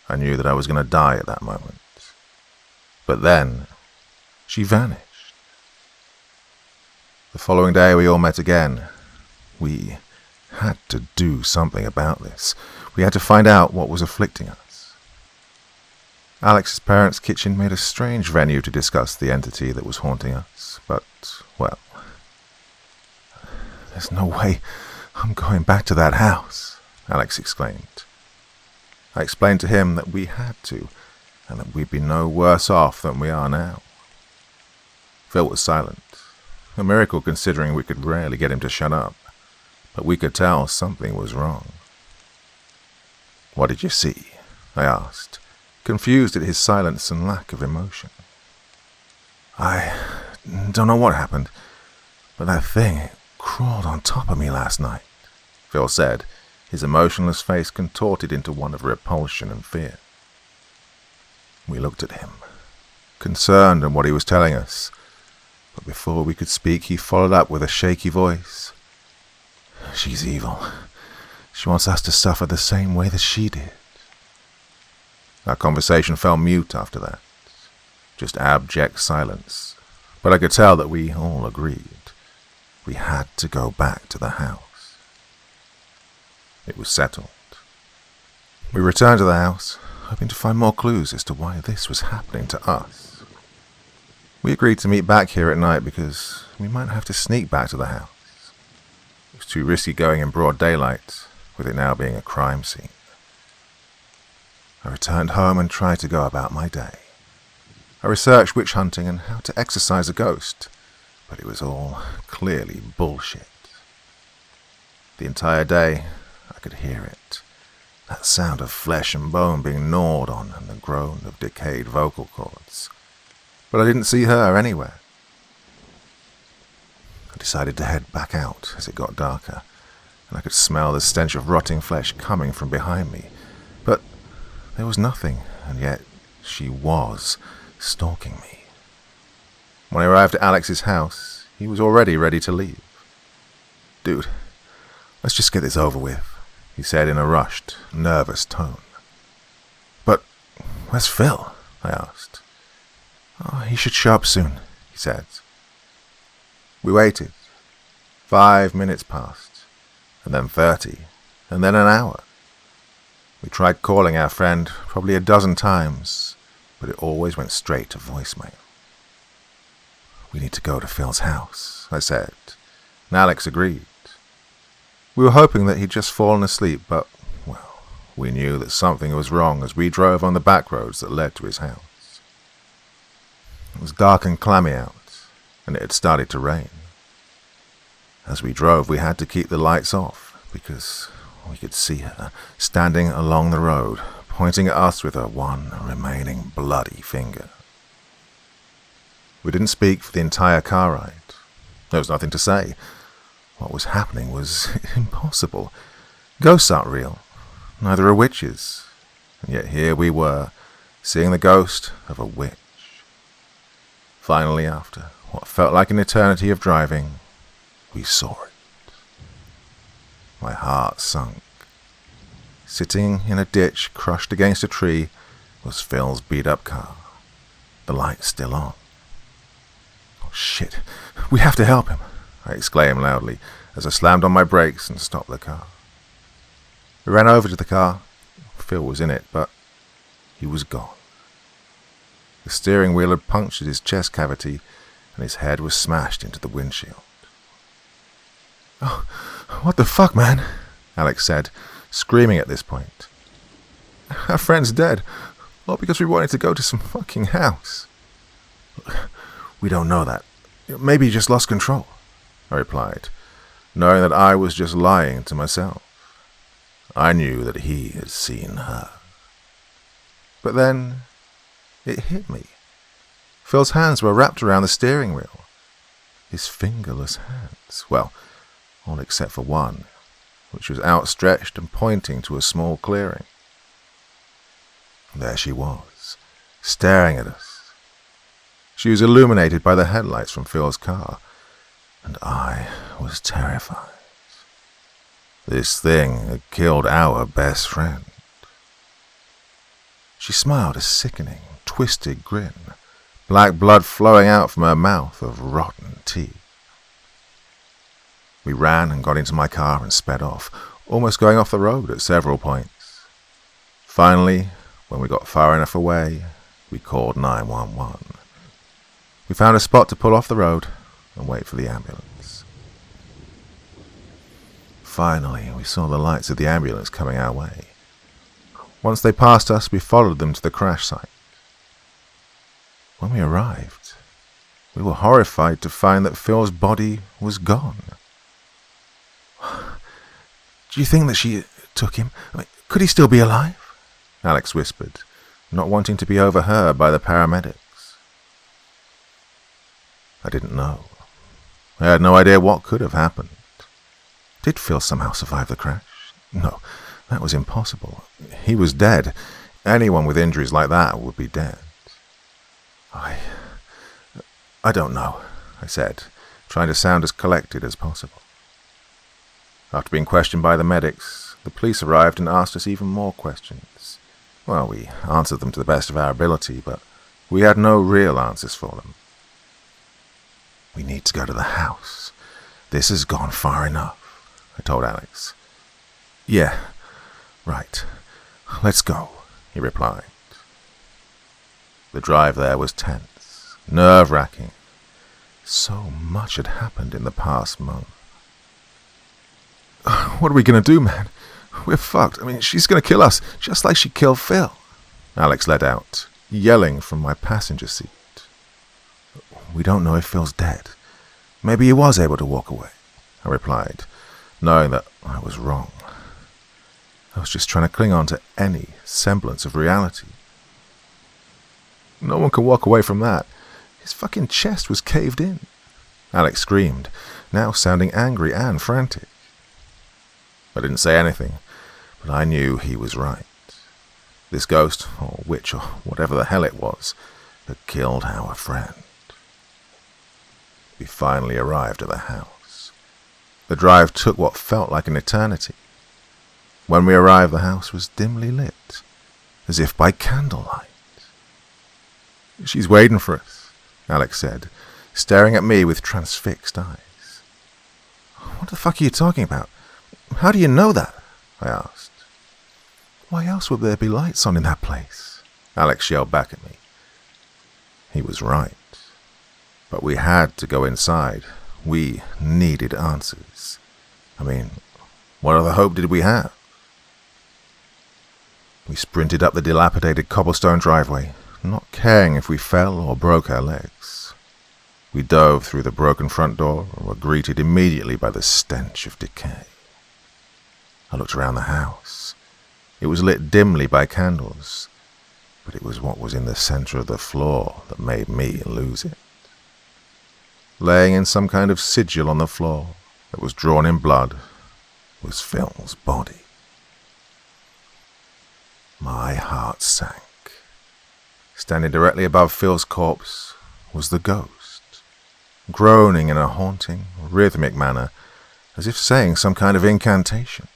I knew that I was going to die at that moment. But then, she vanished. The following day we all met again. We had to do something about this. We had to find out what was afflicting us. Alex's parents' kitchen made a strange venue to discuss the entity that was haunting us, but, well, there's no way I'm going back to that house, Alex exclaimed. I explained to him that we had to, and that we'd be no worse off than we are now. Phil was silent, a miracle considering we could rarely get him to shut up, but we could tell something was wrong. What did you see? I asked, confused at his silence and lack of emotion. I don't know what happened, but that thing crawled on top of me last night, Phil said, his emotionless face contorted into one of repulsion and fear. We looked at him, concerned at what he was telling us, but before we could speak he followed up with a shaky voice. She's evil. She wants us to suffer the same way that she did. Our conversation fell mute after that, just abject silence, but I could tell that we all agreed. We had to go back to the house. It was settled. We returned to the house, hoping to find more clues as to why this was happening to us. We agreed to meet back here at night because we might have to sneak back to the house. It was too risky going in broad daylight, with it now being a crime scene. I returned home and tried to go about my day. I researched witch hunting and how to exorcise a ghost, but it was all clearly bullshit. The entire day, I could hear it. That sound of flesh and bone being gnawed on and the groan of decayed vocal cords. But I didn't see her anywhere. I decided to head back out as it got darker, and I could smell the stench of rotting flesh coming from behind me. But there was nothing, and yet she was stalking me. When I arrived at Alex's house, he was already ready to leave. Dude, let's just get this over with, he said in a rushed, nervous tone. But where's Phil? I asked. Oh, he should show up soon, he said. We waited. 5 minutes passed, and then 30, and then an hour. We tried calling our friend probably a dozen times, but it always went straight to voicemail. We need to go to Phil's house, I said, and Alex agreed. We were hoping that he'd just fallen asleep, but, well, we knew that something was wrong as we drove on the back roads that led to his house. It was dark and clammy out, and it had started to rain. As we drove, we had to keep the lights off, because we could see her standing along the road, pointing at us with her one remaining bloody finger. We didn't speak for the entire car ride. There was nothing to say. What was happening was impossible. Ghosts aren't real. Neither are witches. And yet here we were, seeing the ghost of a witch. Finally, after what felt like an eternity of driving, we saw it. My heart sunk. Sitting in a ditch crushed against a tree was Phil's beat-up car, the lights still on. "Oh, shit, we have to help him," I exclaimed loudly as I slammed on my brakes and stopped the car. I ran over to the car. Phil was in it, but he was gone. The steering wheel had punctured his chest cavity, and his head was smashed into the windshield. "Oh, what the fuck, man?" Alex said, screaming at this point. "Our friend's dead, all because we wanted to go to some fucking house." "We don't know that. Maybe he just lost control," I replied, knowing that I was just lying to myself. I knew that he had seen her. But then it hit me. Phil's hands were wrapped around the steering wheel. His fingerless hands, well, all except for one, which was outstretched and pointing to a small clearing. There she was, staring at us. She was illuminated by the headlights from Phil's car, and I was terrified. This thing had killed our best friend. She smiled a sickening, twisted grin, black blood flowing out from her mouth of rotten teeth. We ran and got into my car and sped off, almost going off the road at several points. Finally, when we got far enough away, we called 911. We found a spot to pull off the road and wait for the ambulance. Finally, we saw the lights of the ambulance coming our way. Once they passed us, we followed them to the crash site. When we arrived, we were horrified to find that Phil's body was gone. "Do you think that she took him? Could he still be alive?" Alex whispered, not wanting to be overheard by the paramedics. I didn't know. I had no idea what could have happened. Did Phil somehow survive the crash? No, that was impossible. He was dead. Anyone with injuries like that would be dead. I don't know, I said, trying to sound as collected as possible. After being questioned by the medics, the police arrived and asked us even more questions. Well, we answered them to the best of our ability, but we had no real answers for them. "We need to go to the house. This has gone far enough," I told Alex. "Yeah, right. Let's go," he replied. The drive there was tense, nerve-wracking. So much had happened in the past month. "What are we going to do, man? We're fucked. She's going to kill us, just like she killed Phil," Alex let out, yelling from my passenger seat. "We don't know if Phil's dead. Maybe he was able to walk away," I replied, knowing that I was wrong. I was just trying to cling on to any semblance of reality. "No one can walk away from that. His fucking chest was caved in," Alex screamed, now sounding angry and frantic. I didn't say anything, but I knew he was right. This ghost, or witch, or whatever the hell it was, had killed our friend. We finally arrived at the house. The drive took what felt like an eternity. When we arrived, the house was dimly lit, as if by candlelight. "She's waiting for us," Alex said, staring at me with transfixed eyes. "What the fuck are you talking about? How do you know that?" I asked. "Why else would there be lights on in that place?" Alex yelled back at me. He was right. But we had to go inside. We needed answers. What other hope did we have? We sprinted up the dilapidated cobblestone driveway, not caring if we fell or broke our legs. We dove through the broken front door and were greeted immediately by the stench of decay. I looked around the house. It was lit dimly by candles, but it was what was in the center of the floor that made me lose it. Laying in some kind of sigil on the floor that was drawn in blood was Phil's body. My heart sank. Standing directly above Phil's corpse was the ghost, groaning in a haunting, rhythmic manner as if saying some kind of incantation.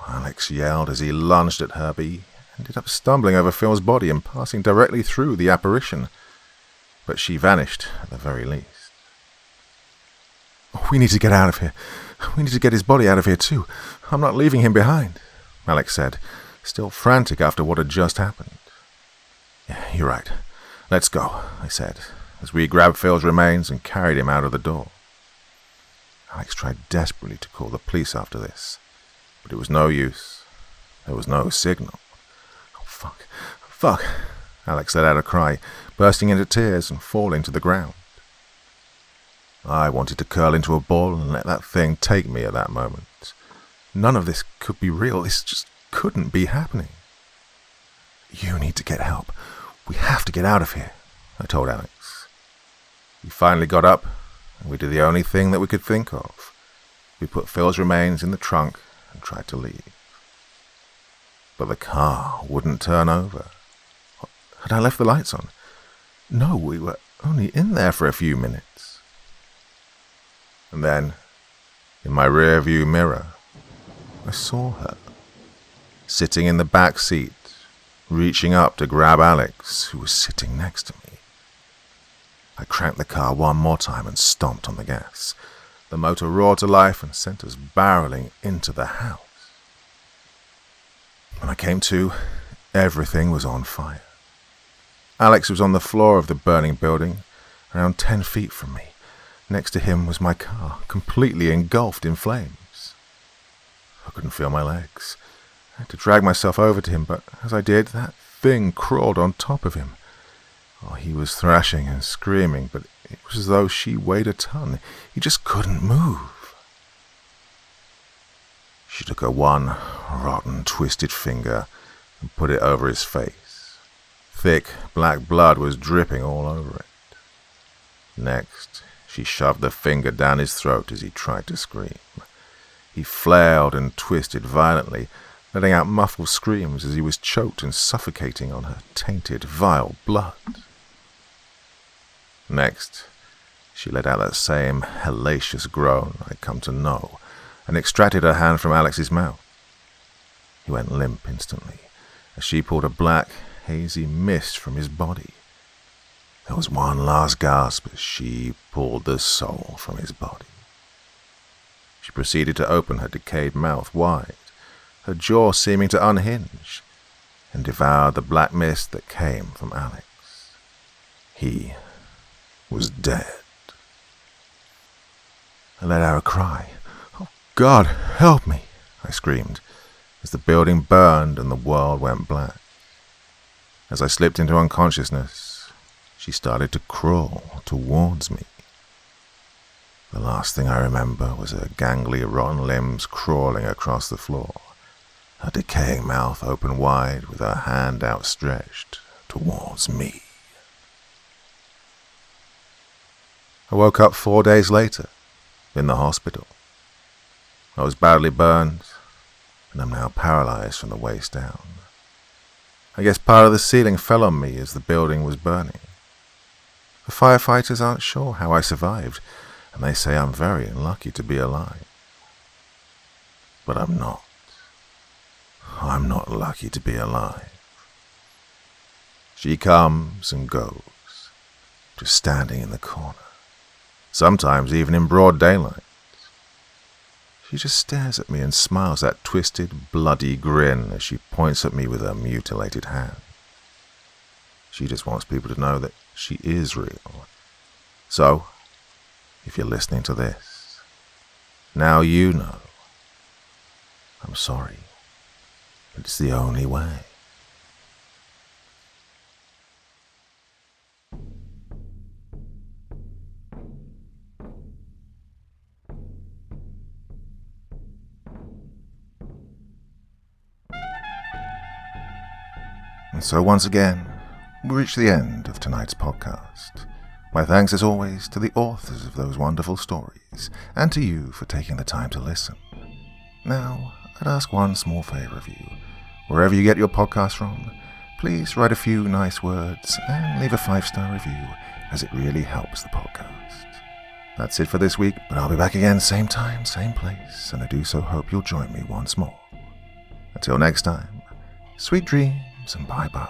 Alex yelled as he lunged at her, but he ended up stumbling over Phil's body and passing directly through the apparition. But she vanished at the very least. "We need to get out of here. We need to get his body out of here too. I'm not leaving him behind," Alex said, still frantic after what had just happened. "Yeah, you're right. Let's go," I said, as we grabbed Phil's remains and carried him out of the door. Alex tried desperately to call the police after this, but it was no use. There was no signal. "Oh, fuck," Alex let out a cry, bursting into tears and falling to the ground. I wanted to curl into a ball and let that thing take me at that moment. None of this could be real. This just couldn't be happening. "You need to get help. We have to get out of here," I told Alex. We finally got up, and we did the only thing that we could think of. We put Phil's remains in the trunk and tried to leave. But the car wouldn't turn over. Had I left the lights on? No, we were only in there for a few minutes. And then, in my rear-view mirror, I saw her, sitting in the back seat, reaching up to grab Alex, who was sitting next to me. I cranked the car one more time and stomped on the gas. The motor roared to life and sent us barreling into the house. When I came to, everything was on fire. Alex was on the floor of the burning building, around 10 feet from me. Next to him was my car, completely engulfed in flames. I couldn't feel my legs. I had to drag myself over to him, but as I did, that thing crawled on top of him. Oh, he was thrashing and screaming, but it was as though she weighed a ton. He just couldn't move. She took her one rotten, twisted finger and put it over his face. Thick, black blood was dripping all over it. Next, she shoved the finger down his throat as he tried to scream. He flailed and twisted violently, letting out muffled screams as he was choked and suffocating on her tainted, vile blood. Next, she let out that same hellacious groan I'd come to know and extracted her hand from Alex's mouth. He went limp instantly as she pulled a black, hazy mist from his body. There was one last gasp as she pulled the soul from his body. She proceeded to open her decayed mouth wide, her jaw seeming to unhinge, and devoured the black mist that came from Alex. He was dead. I let out a cry. "Oh, God, help me," I screamed, as the building burned and the world went black. As I slipped into unconsciousness, she started to crawl towards me. The last thing I remember was her gangly, rotten limbs crawling across the floor, her decaying mouth open wide with her hand outstretched towards me. I woke up 4 days later, in the hospital. I was badly burned, and I'm now paralyzed from the waist down. I guess part of the ceiling fell on me as the building was burning. The firefighters aren't sure how I survived, and they say I'm very unlucky to be alive. But I'm not. I'm not lucky to be alive. She comes and goes, just standing in the corner, sometimes even in broad daylight. She just stares at me and smiles that twisted, bloody grin as she points at me with her mutilated hand. She just wants people to know that she is real. So, if you're listening to this, now you know. I'm sorry, but it's the only way. And so once again, we reach the end of tonight's podcast. My thanks as always to the authors of those wonderful stories, and to you for taking the time to listen. Now, I'd ask one small favor of you. Wherever you get your podcast from, please write a few nice words and leave a 5-star review, as it really helps the podcast. That's it for this week, but I'll be back again same time, same place, and I do so hope you'll join me once more. Until next time, sweet dreams and bye-bye.